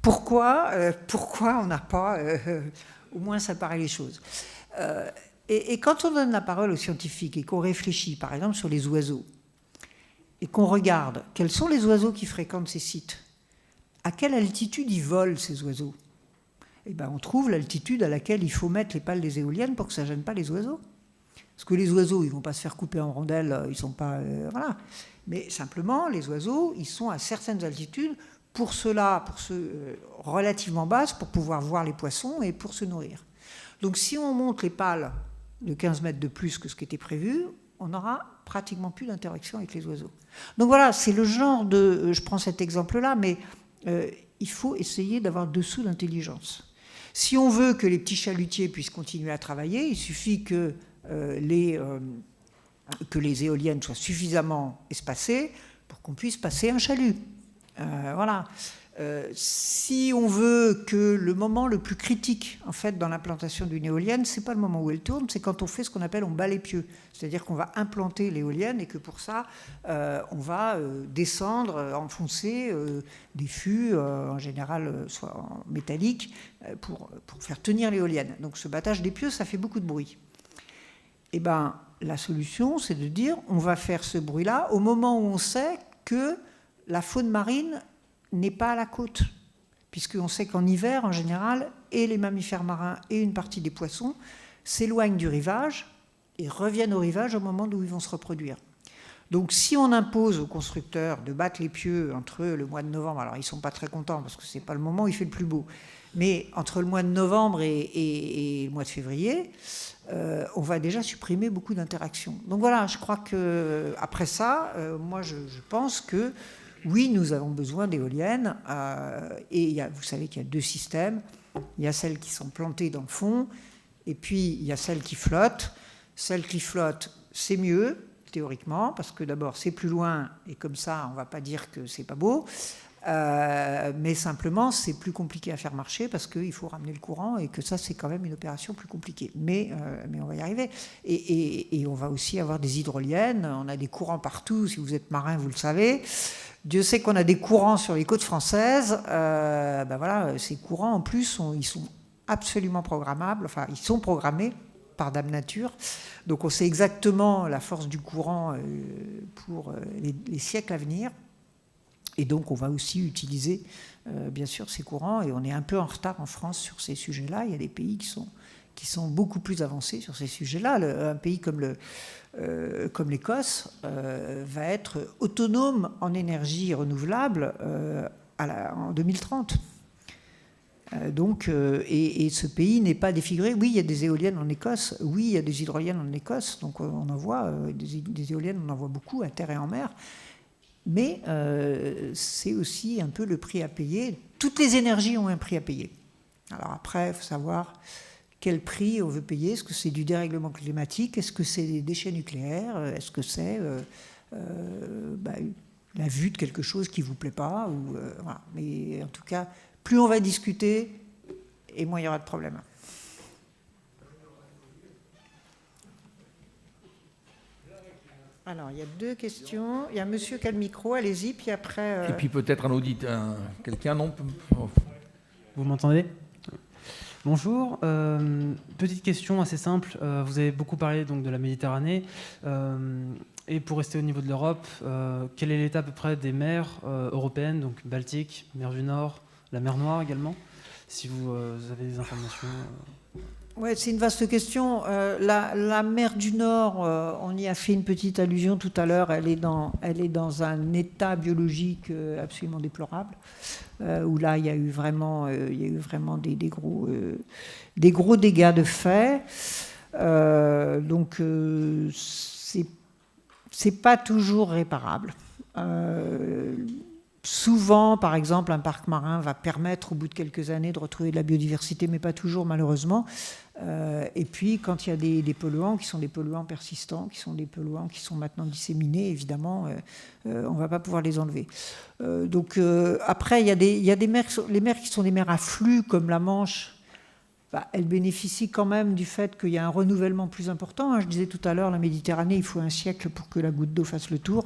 pourquoi on n'a pas... au moins séparer les choses. Et quand on donne la parole aux scientifiques et qu'on réfléchit, par exemple, sur les oiseaux, et qu'on regarde quels sont les oiseaux qui fréquentent ces sites, à quelle altitude ils volent, ces oiseaux, eh ben, on trouve l'altitude à laquelle il faut mettre les pales des éoliennes pour que ça ne gêne pas les oiseaux. Parce que les oiseaux, ils ne vont pas se faire couper en rondelles, ils ne sont pas... voilà. Mais simplement, les oiseaux, ils sont à certaines altitudes pour ceux-là, pour ceux relativement basses, pour pouvoir voir les poissons et pour se nourrir. Donc si on monte les pales de 15 mètres de plus que ce qui était prévu, on n'aura pratiquement plus d'interaction avec les oiseaux. Donc voilà, c'est le genre de... Je prends cet exemple-là, mais il faut essayer d'avoir dessous d'intelligence. Si on veut que les petits chalutiers puissent continuer à travailler, il suffit que les éoliennes soient suffisamment espacées pour qu'on puisse passer un chalut. Voilà. Si on veut que le moment le plus critique en fait dans l'implantation d'une éolienne, c'est pas le moment où elle tourne, c'est quand on fait ce qu'on appelle on bat les pieux, c'est-à-dire qu'on va implanter l'éolienne et que pour ça on va descendre, enfoncer des fûts en général soit en métallique pour faire tenir l'éolienne. Donc ce battage des pieux, ça fait beaucoup de bruit. Et ben la solution, c'est de dire on va faire ce bruit-là au moment où on sait que la faune marine n'est pas à la côte. Puisqu'on sait qu'en hiver, en général, et les mammifères marins et une partie des poissons s'éloignent du rivage et reviennent au rivage au moment où ils vont se reproduire. Donc si on impose aux constructeurs de battre les pieux entre le mois de novembre, alors ils ne sont pas très contents parce que ce n'est pas le moment où il fait le plus beau, mais entre le mois de novembre et le mois de février, on va déjà supprimer beaucoup d'interactions. Donc voilà, je crois qu'après ça, moi je pense que oui, nous avons besoin d'éoliennes, et vous savez qu'il y a 2 systèmes. Il y a celles qui sont plantées dans le fond, et puis il y a celles qui flottent. Celles qui flottent, c'est mieux, théoriquement, parce que d'abord c'est plus loin, et comme ça on ne va pas dire que c'est pas beau, mais simplement c'est plus compliqué à faire marcher, parce qu'il faut ramener le courant, et que ça c'est quand même une opération plus compliquée. Mais on va y arriver. Et on va aussi avoir des hydroliennes, on a des courants partout, si vous êtes marin vous le savez. Dieu sait qu'on a des courants sur les côtes françaises. Voilà, ces courants, en plus, ils sont absolument programmables. Enfin, ils sont programmés par Dame Nature. Donc, on sait exactement la force du courant pour les siècles à venir. Et donc, on va aussi utiliser, bien sûr, ces courants. Et on est un peu en retard en France sur ces sujets-là. Il y a des pays qui sont beaucoup plus avancés sur ces sujets-là. Un pays comme l'Écosse va être autonome en énergie renouvelable en 2030. Et ce pays n'est pas défiguré. Oui, il y a des éoliennes en Écosse. Oui, il y a des hydroliennes en Écosse. Donc on en voit des éoliennes, on en voit beaucoup à terre et en mer. Mais c'est aussi un peu le prix à payer. Toutes les énergies ont un prix à payer. Alors après, il faut savoir quel prix on veut payer. Est-ce que c'est du dérèglement climatique? Est-ce que c'est des déchets nucléaires? Est-ce que c'est la vue de quelque chose qui ne vous plaît pas? Voilà. Mais en tout cas, plus on va discuter, et moins il y aura de problèmes. Alors, il y a 2 questions. Il y a un monsieur qui a le micro, allez-y, puis après... Et puis peut-être un auditeur, quelqu'un, non? Vous m'entendez? Bonjour, petite question assez simple. Vous avez beaucoup parlé donc, de la Méditerranée. Et pour rester au niveau de l'Europe, quel est l'état à peu près des mers européennes, donc Baltique, mer du Nord, la mer Noire également, si vous avez des informations Oui, c'est une vaste question. La mer du Nord, on y a fait une petite allusion tout à l'heure, elle est dans un état biologique absolument déplorable, où là, il y a eu vraiment des gros dégâts de fait. Donc, c'est pas toujours réparable. Souvent, par exemple, un parc marin va permettre, au bout de quelques années, de retrouver de la biodiversité, mais pas toujours, malheureusement. Et puis, quand il y a des polluants qui sont des polluants persistants, qui sont des polluants qui sont maintenant disséminés, évidemment, on ne va pas pouvoir les enlever. Après, il y a des mers, les mers qui sont des mers à flux, comme la Manche. Elle bénéficie quand même du fait qu'il y a un renouvellement plus important. Je disais tout à l'heure, la Méditerranée, il faut un siècle pour que la goutte d'eau fasse le tour.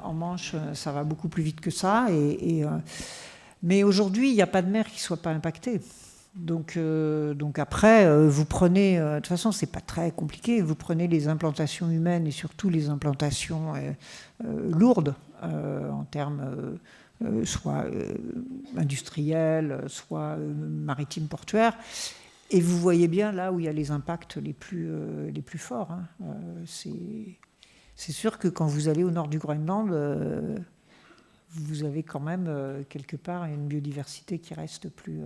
En Manche, ça va beaucoup plus vite que ça. Mais aujourd'hui, il n'y a pas de mer qui ne soit pas impactée. Donc après, vous prenez... de toute façon, ce n'est pas très compliqué. Vous prenez les implantations humaines et surtout les implantations lourdes en termes... soit industriel, soit maritime portuaire. Et vous voyez bien là où il y a les impacts les plus forts. C'est sûr que quand vous allez au nord du Groenland, vous avez quand même quelque part une biodiversité qui reste plus,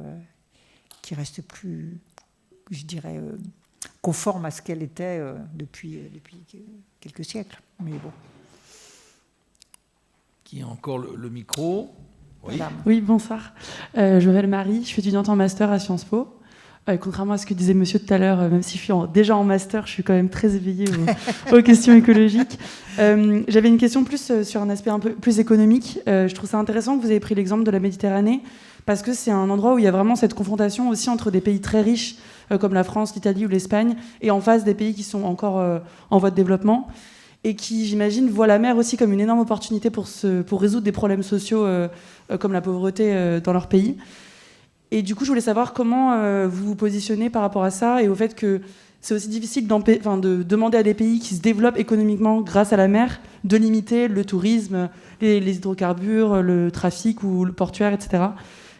je dirais, conforme à ce qu'elle était depuis quelques siècles. Mais bon. Qui a encore le micro? Oui. Oui, bonsoir. Je m'appelle Marie, je suis étudiante en master à Sciences Po. Contrairement à ce que disait monsieur tout à l'heure, même si je suis déjà en master, je suis quand même très éveillée aux questions écologiques. J'avais une question plus sur un aspect un peu plus économique. Je trouve ça intéressant que vous ayez pris l'exemple de la Méditerranée, parce que c'est un endroit où il y a vraiment cette confrontation aussi entre des pays très riches, comme la France, l'Italie ou l'Espagne, et en face des pays qui sont encore en voie de développement, et qui, j'imagine, voient la mer aussi comme une énorme opportunité pour résoudre des problèmes sociaux comme la pauvreté dans leur pays. Et du coup, je voulais savoir comment vous vous positionnez par rapport à ça et au fait que c'est aussi difficile de demander à des pays qui se développent économiquement grâce à la mer de limiter le tourisme, les hydrocarbures, le trafic ou le portuaire, etc.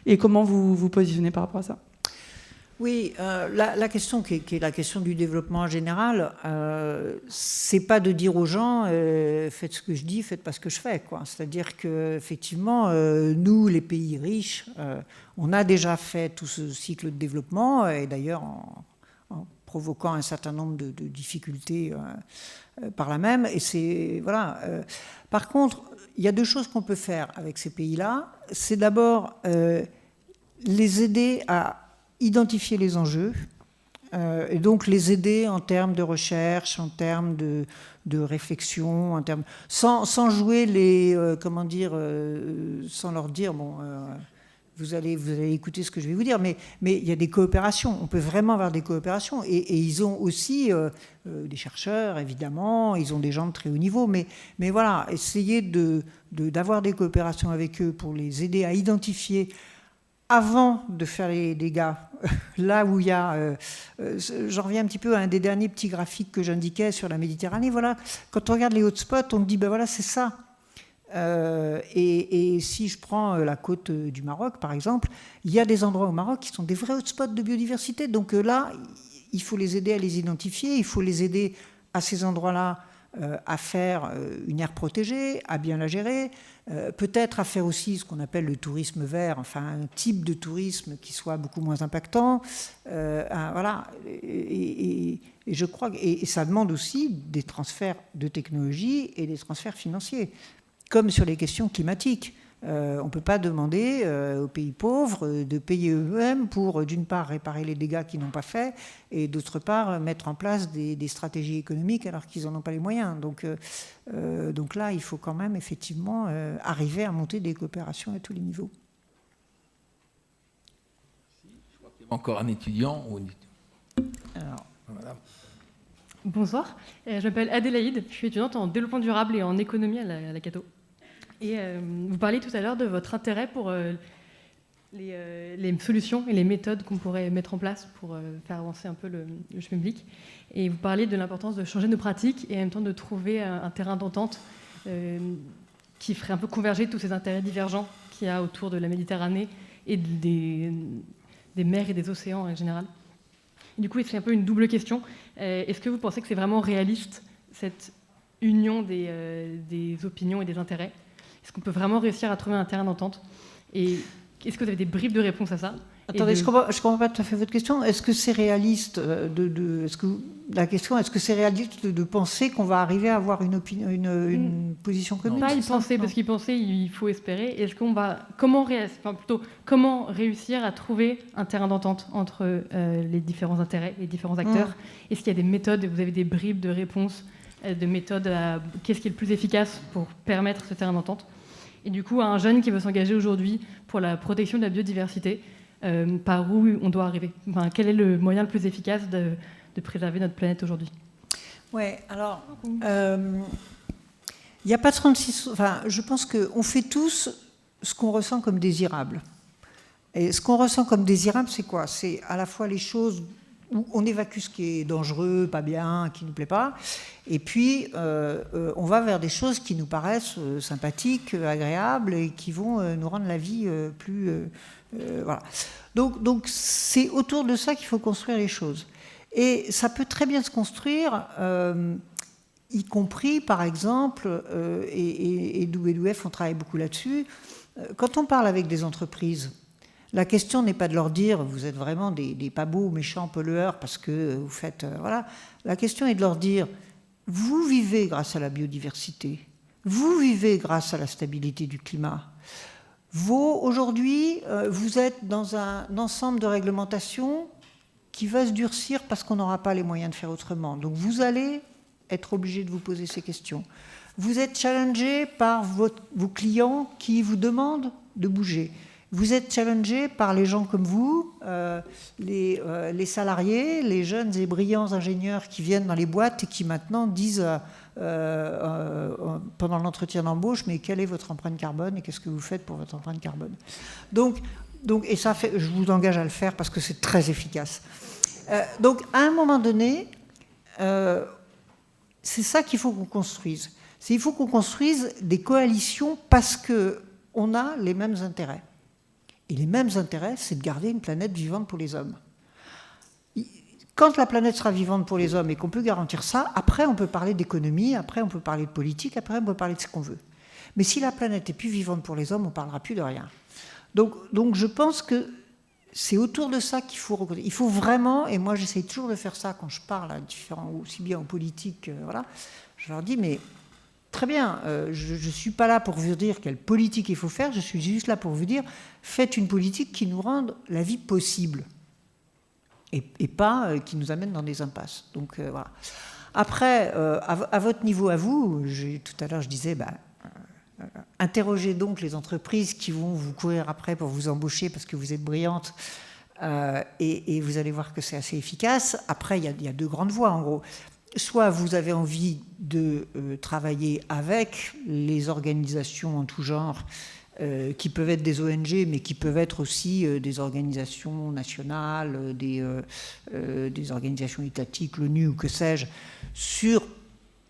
Et comment vous vous positionnez par rapport à ça ? Oui, la question qui est la question du développement en général, c'est pas de dire aux gens faites ce que je dis, faites pas ce que je fais, quoi. C'est-à-dire que effectivement, nous, les pays riches, on a déjà fait tout ce cycle de développement, et d'ailleurs en provoquant un certain nombre de difficultés par là même. Et c'est voilà. Par contre, il y a deux choses qu'on peut faire avec ces pays-là. C'est d'abord les aider à identifier les enjeux, et donc les aider en termes de recherche, en termes de réflexion, en termes, sans jouer les, sans leur dire, bon, vous allez écouter ce que je vais vous dire, mais il y a des coopérations, on peut vraiment avoir des coopérations, et ils ont aussi des chercheurs, évidemment, ils ont des gens de très haut niveau, mais voilà, essayer d'avoir des coopérations avec eux pour les aider à identifier avant de faire les dégâts, là où il y a... j'en reviens un petit peu à un des derniers petits graphiques que j'indiquais sur la Méditerranée. Voilà, quand on regarde les hotspots, on se dit, ben voilà, c'est ça. Et si je prends la côte du Maroc, par exemple, il y a des endroits au Maroc qui sont des vrais hotspots de biodiversité. Donc là, il faut les aider à les identifier, il faut les aider à ces endroits-là à faire une aire protégée, à bien la gérer, peut-être à faire aussi ce qu'on appelle le tourisme vert, enfin un type de tourisme qui soit beaucoup moins impactant. Voilà. Et je crois et ça demande aussi des transferts de technologie et des transferts financiers, comme sur les questions climatiques. On ne peut pas demander aux pays pauvres de payer eux-mêmes pour, d'une part, réparer les dégâts qu'ils n'ont pas faits et, d'autre part, mettre en place des stratégies économiques alors qu'ils n'en ont pas les moyens. Donc là, il faut quand même, effectivement, arriver à monter des coopérations à tous les niveaux. Je crois qu'il y a encore un étudiant. Alors, voilà. Bonsoir, je m'appelle Adélaïde, je suis étudiante en développement durable et en économie à la Cato. Et vous parliez tout à l'heure de votre intérêt pour les solutions et les méthodes qu'on pourrait mettre en place pour faire avancer un peu le chemin public. Et vous parliez de l'importance de changer nos pratiques et en même temps de trouver un terrain d'entente qui ferait un peu converger tous ces intérêts divergents qu'il y a autour de la Méditerranée et des mers et des océans en général. Et du coup, c'est un peu une double question. Est-ce que vous pensez que c'est vraiment réaliste, cette union des opinions et des intérêts ? Est-ce qu'on peut vraiment réussir à trouver un terrain d'entente ? Et est-ce que vous avez des bribes de réponse à ça ? Attendez, je comprends pas tout à fait votre question. Est-ce que c'est réaliste est-ce que c'est réaliste de penser qu'on va arriver à avoir une position commune ? Pas y penser, parce qu'y penser, il faut espérer. Est-ce qu'on va comment réussir à trouver un terrain d'entente entre les différents intérêts, les différents acteurs ? Est-ce qu'il y a des méthodes, vous avez des bribes de réponse, de méthodes à qu'est-ce qui est le plus efficace pour permettre ce terrain d'entente ? Et du coup, un jeune qui veut s'engager aujourd'hui pour la protection de la biodiversité, par où on doit arriver ? Enfin, quel est le moyen le plus efficace de préserver notre planète aujourd'hui ? Oui, alors, il n'y a pas 36... Enfin, je pense qu'on fait tous ce qu'on ressent comme désirable. Et ce qu'on ressent comme désirable, c'est quoi ? C'est à la fois les choses où on évacue ce qui est dangereux, pas bien, qui ne nous plaît pas, et puis on va vers des choses qui nous paraissent sympathiques, agréables, et qui vont nous rendre la vie plus... voilà. Donc c'est autour de ça qu'il faut construire les choses. Et ça peut très bien se construire, y compris, par exemple, et WWF, on travaille beaucoup là-dessus, quand on parle avec des entreprises, la question n'est pas de leur dire vous êtes vraiment des pas beaux, méchants pollueurs parce que vous faites... voilà. La question est de leur dire vous vivez grâce à la biodiversité, vous vivez grâce à la stabilité du climat. Aujourd'hui, vous êtes dans un ensemble de réglementations qui va se durcir parce qu'on n'aura pas les moyens de faire autrement. Donc vous allez être obligé de vous poser ces questions. Vous êtes challengé par vos clients qui vous demandent de bouger. Vous êtes challengé par les gens comme vous, les salariés, les jeunes et brillants ingénieurs qui viennent dans les boîtes et qui maintenant disent pendant l'entretien d'embauche, mais quelle est votre empreinte carbone et qu'est-ce que vous faites pour votre empreinte carbone ? Donc, et ça, je vous engage à le faire parce que c'est très efficace. Donc, à un moment donné, c'est ça qu'il faut qu'on construise. Il faut qu'on construise des coalitions parce qu'on a les mêmes intérêts. Et les mêmes intérêts, c'est de garder une planète vivante pour les hommes. Quand la planète sera vivante pour les hommes et qu'on peut garantir ça, après on peut parler d'économie, après on peut parler de politique, après on peut parler de ce qu'on veut. Mais si la planète n'est plus vivante pour les hommes, on ne parlera plus de rien. Donc je pense que c'est autour de ça qu'il faut reconnaître. Il faut vraiment, et moi j'essaie toujours de faire ça quand je parle à différents, aussi bien en politique, voilà, je leur dis, mais très bien, je ne suis pas là pour vous dire quelle politique il faut faire, je suis juste là pour vous dire, faites une politique qui nous rende la vie possible. Et pas qui nous amène dans des impasses. Donc voilà. Après, à votre niveau, à vous, tout à l'heure je disais, interrogez donc les entreprises qui vont vous courir après pour vous embaucher parce que vous êtes brillante et vous allez voir que c'est assez efficace. Après, il y a deux grandes voies en gros. Soit vous avez envie de travailler avec les organisations en tout genre qui peuvent être des ONG, mais qui peuvent être aussi des organisations nationales, des organisations étatiques, l'ONU ou que sais-je, sur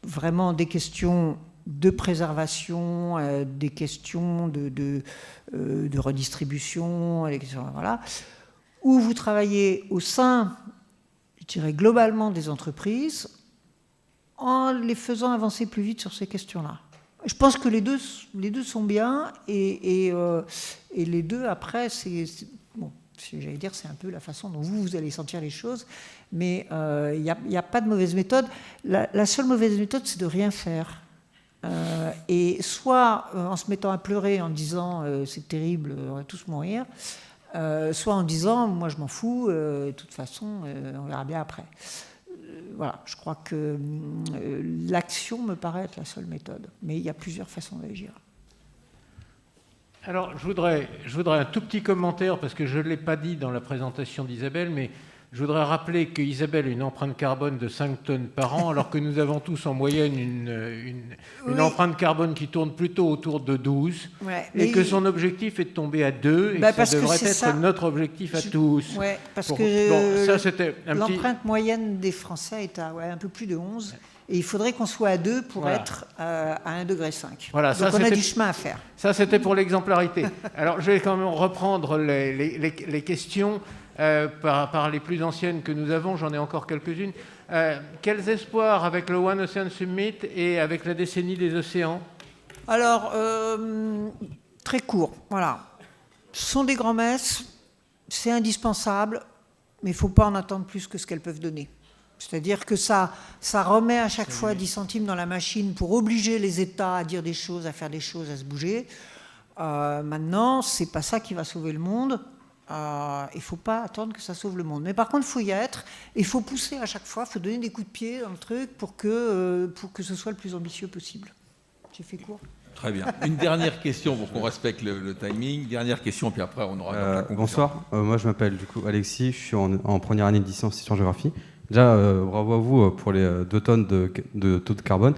vraiment des questions de préservation, des questions de redistribution, voilà, où vous travaillez au sein, je dirais globalement, des entreprises, en les faisant avancer plus vite sur ces questions-là. Je pense que les deux sont bien et les deux, après, bon, j'allais dire, c'est un peu la façon dont vous allez sentir les choses, mais il n'y a pas de mauvaise méthode. La seule mauvaise méthode, c'est de rien faire. Et soit en se mettant à pleurer en disant c'est terrible, on va tous mourir, soit en disant moi je m'en fous, de toute façon on verra bien après. Voilà, je crois que l'action me paraît être la seule méthode, mais il y a plusieurs façons d'agir. Alors je voudrais un tout petit commentaire parce que je ne l'ai pas dit dans la présentation d'Isabelle, mais je voudrais rappeler qu'Isabelle a une empreinte carbone de 5 tonnes par an, alors que nous avons tous en moyenne une empreinte carbone qui tourne plutôt autour de 12, et que son objectif est de tomber à 2, et que ça devrait être notre objectif à tous. Oui, parce que l'empreinte moyenne des Français est à un peu plus de 11, et il faudrait qu'on soit à 2 pour être à 1,5 degré. Voilà, donc on a du chemin à faire. Ça, c'était pour l'exemplarité. Alors je vais quand même reprendre les questions. Par les plus anciennes que nous avons, j'en ai encore quelques-unes. Quels espoirs avec le One Ocean Summit et avec la décennie des océans? Alors, très court, voilà. Ce sont des grands-messes, c'est indispensable, mais il ne faut pas en attendre plus que ce qu'elles peuvent donner. C'est-à-dire que ça remet à chaque fois 10 centimes dans la machine pour obliger les États à dire des choses, à faire des choses, à se bouger. Maintenant, ce n'est pas ça qui va sauver le monde. Il ne faut pas attendre que ça sauve le monde. Mais par contre, il faut y être. Il faut pousser à chaque fois, il faut donner des coups de pied dans le truc pour que ce soit le plus ambitieux possible. J'ai fait court. Très bien. Une dernière question pour qu'on respecte le timing. Dernière question, puis après on aura la conclusion. Bonsoir, moi je m'appelle du coup Alexis, je suis en première année de licence histoire-géographie. Déjà, bravo à vous pour les 2 tonnes de taux de carbone.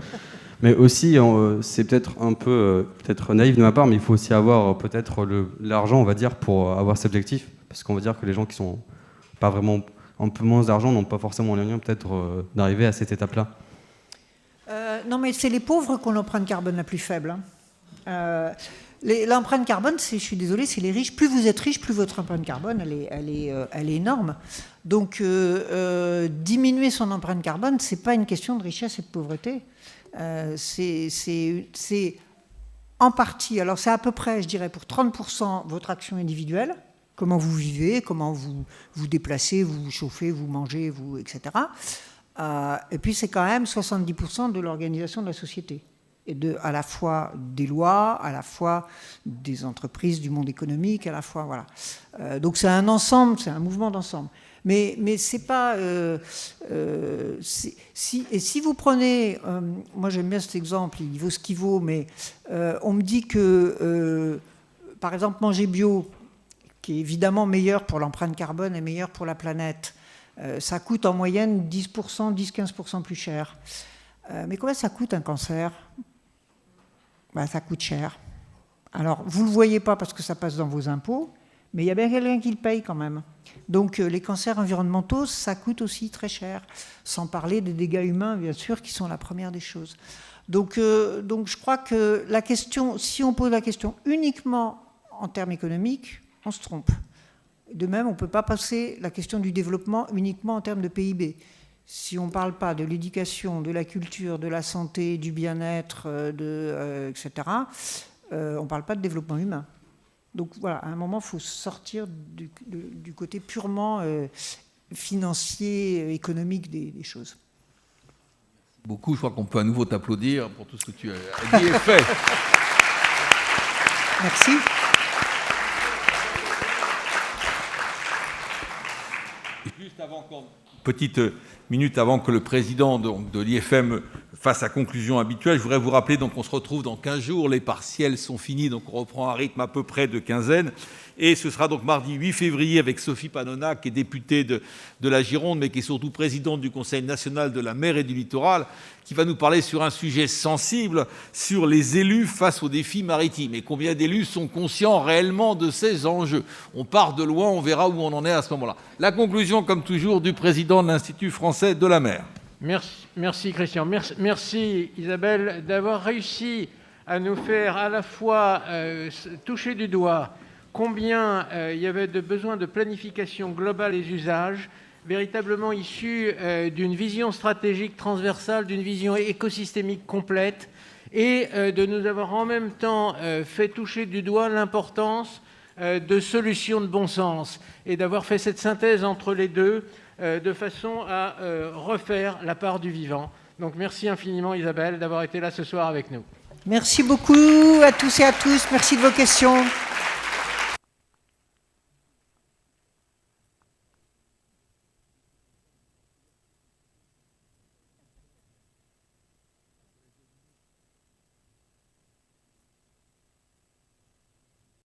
Mais aussi, c'est peut-être un peu peut-être naïf de ma part, mais il faut aussi avoir peut-être l'argent, on va dire, pour avoir cet objectif. Parce qu'on va dire que les gens qui sont pas vraiment un peu moins d'argent n'ont pas forcément les moyens peut-être d'arriver à cette étape-là. Non, mais c'est les pauvres qui ont l'empreinte carbone la plus faible. L'empreinte carbone, je suis désolée, c'est les riches. Plus vous êtes riche, plus votre empreinte carbone, elle est énorme. Donc, diminuer son empreinte carbone, c'est pas une question de richesse et de pauvreté. C'est en partie, alors c'est à peu près, je dirais, pour 30% votre action individuelle, comment vous vivez, comment vous vous déplacez, vous vous chauffez, vous mangez, etc. Et puis c'est quand même 70% de l'organisation de la société, et à la fois des lois, à la fois des entreprises, du monde économique, à la fois, voilà. Donc c'est un ensemble, c'est un mouvement d'ensemble. Mais c'est pas... si vous prenez... moi, j'aime bien cet exemple, il vaut ce qu'il vaut, mais on me dit que, par exemple, manger bio, qui est évidemment meilleur pour l'empreinte carbone et meilleur pour la planète, ça coûte en moyenne 10%, 10-15% plus cher. Mais combien ça coûte un cancer? Ça coûte cher. Alors, vous ne le voyez pas parce que ça passe dans vos impôts, Mais il y a bien quelqu'un qui le paye quand même. Donc les cancers environnementaux, ça coûte aussi très cher, sans parler des dégâts humains, bien sûr, qui sont la première des choses. Donc je crois que la question, si on pose la question uniquement en termes économiques, on se trompe. De même, on ne peut pas passer la question du développement uniquement en termes de PIB. Si on ne parle pas de l'éducation, de la culture, de la santé, du bien-être, etc., on ne parle pas de développement humain. Donc voilà, à un moment, il faut sortir du côté purement financier, économique des choses. Beaucoup, je crois qu'on peut à nouveau t'applaudir pour tout ce que tu as dit et fait. Merci. Juste avant, encore une petite minute avant que le président de l'IFM fasse sa conclusion habituelle, je voudrais vous rappeler, donc on se retrouve dans 15 jours, les partiels sont finis, donc on reprend un rythme à peu près de quinzaine, et ce sera donc mardi 8 février avec Sophie Panona, qui est députée de la Gironde, mais qui est surtout présidente du Conseil national de la mer et du littoral, qui va nous parler sur un sujet sensible, sur les élus face aux défis maritimes, et combien d'élus sont conscients réellement de ces enjeux. On part de loin, on verra où on en est à ce moment-là. La conclusion, comme toujours, du président de l'Institut français de la mer. Merci Christian. Merci Isabelle d'avoir réussi à nous faire à la fois toucher du doigt combien il y avait de besoin de planification globale des usages, véritablement issus d'une vision stratégique transversale, d'une vision écosystémique complète, et de nous avoir en même temps fait toucher du doigt l'importance de solutions de bon sens, et d'avoir fait cette synthèse entre les deux de façon à refaire la part du vivant. Donc merci infiniment Isabelle d'avoir été là ce soir avec nous. Merci beaucoup à tous et à tous. Merci de vos questions.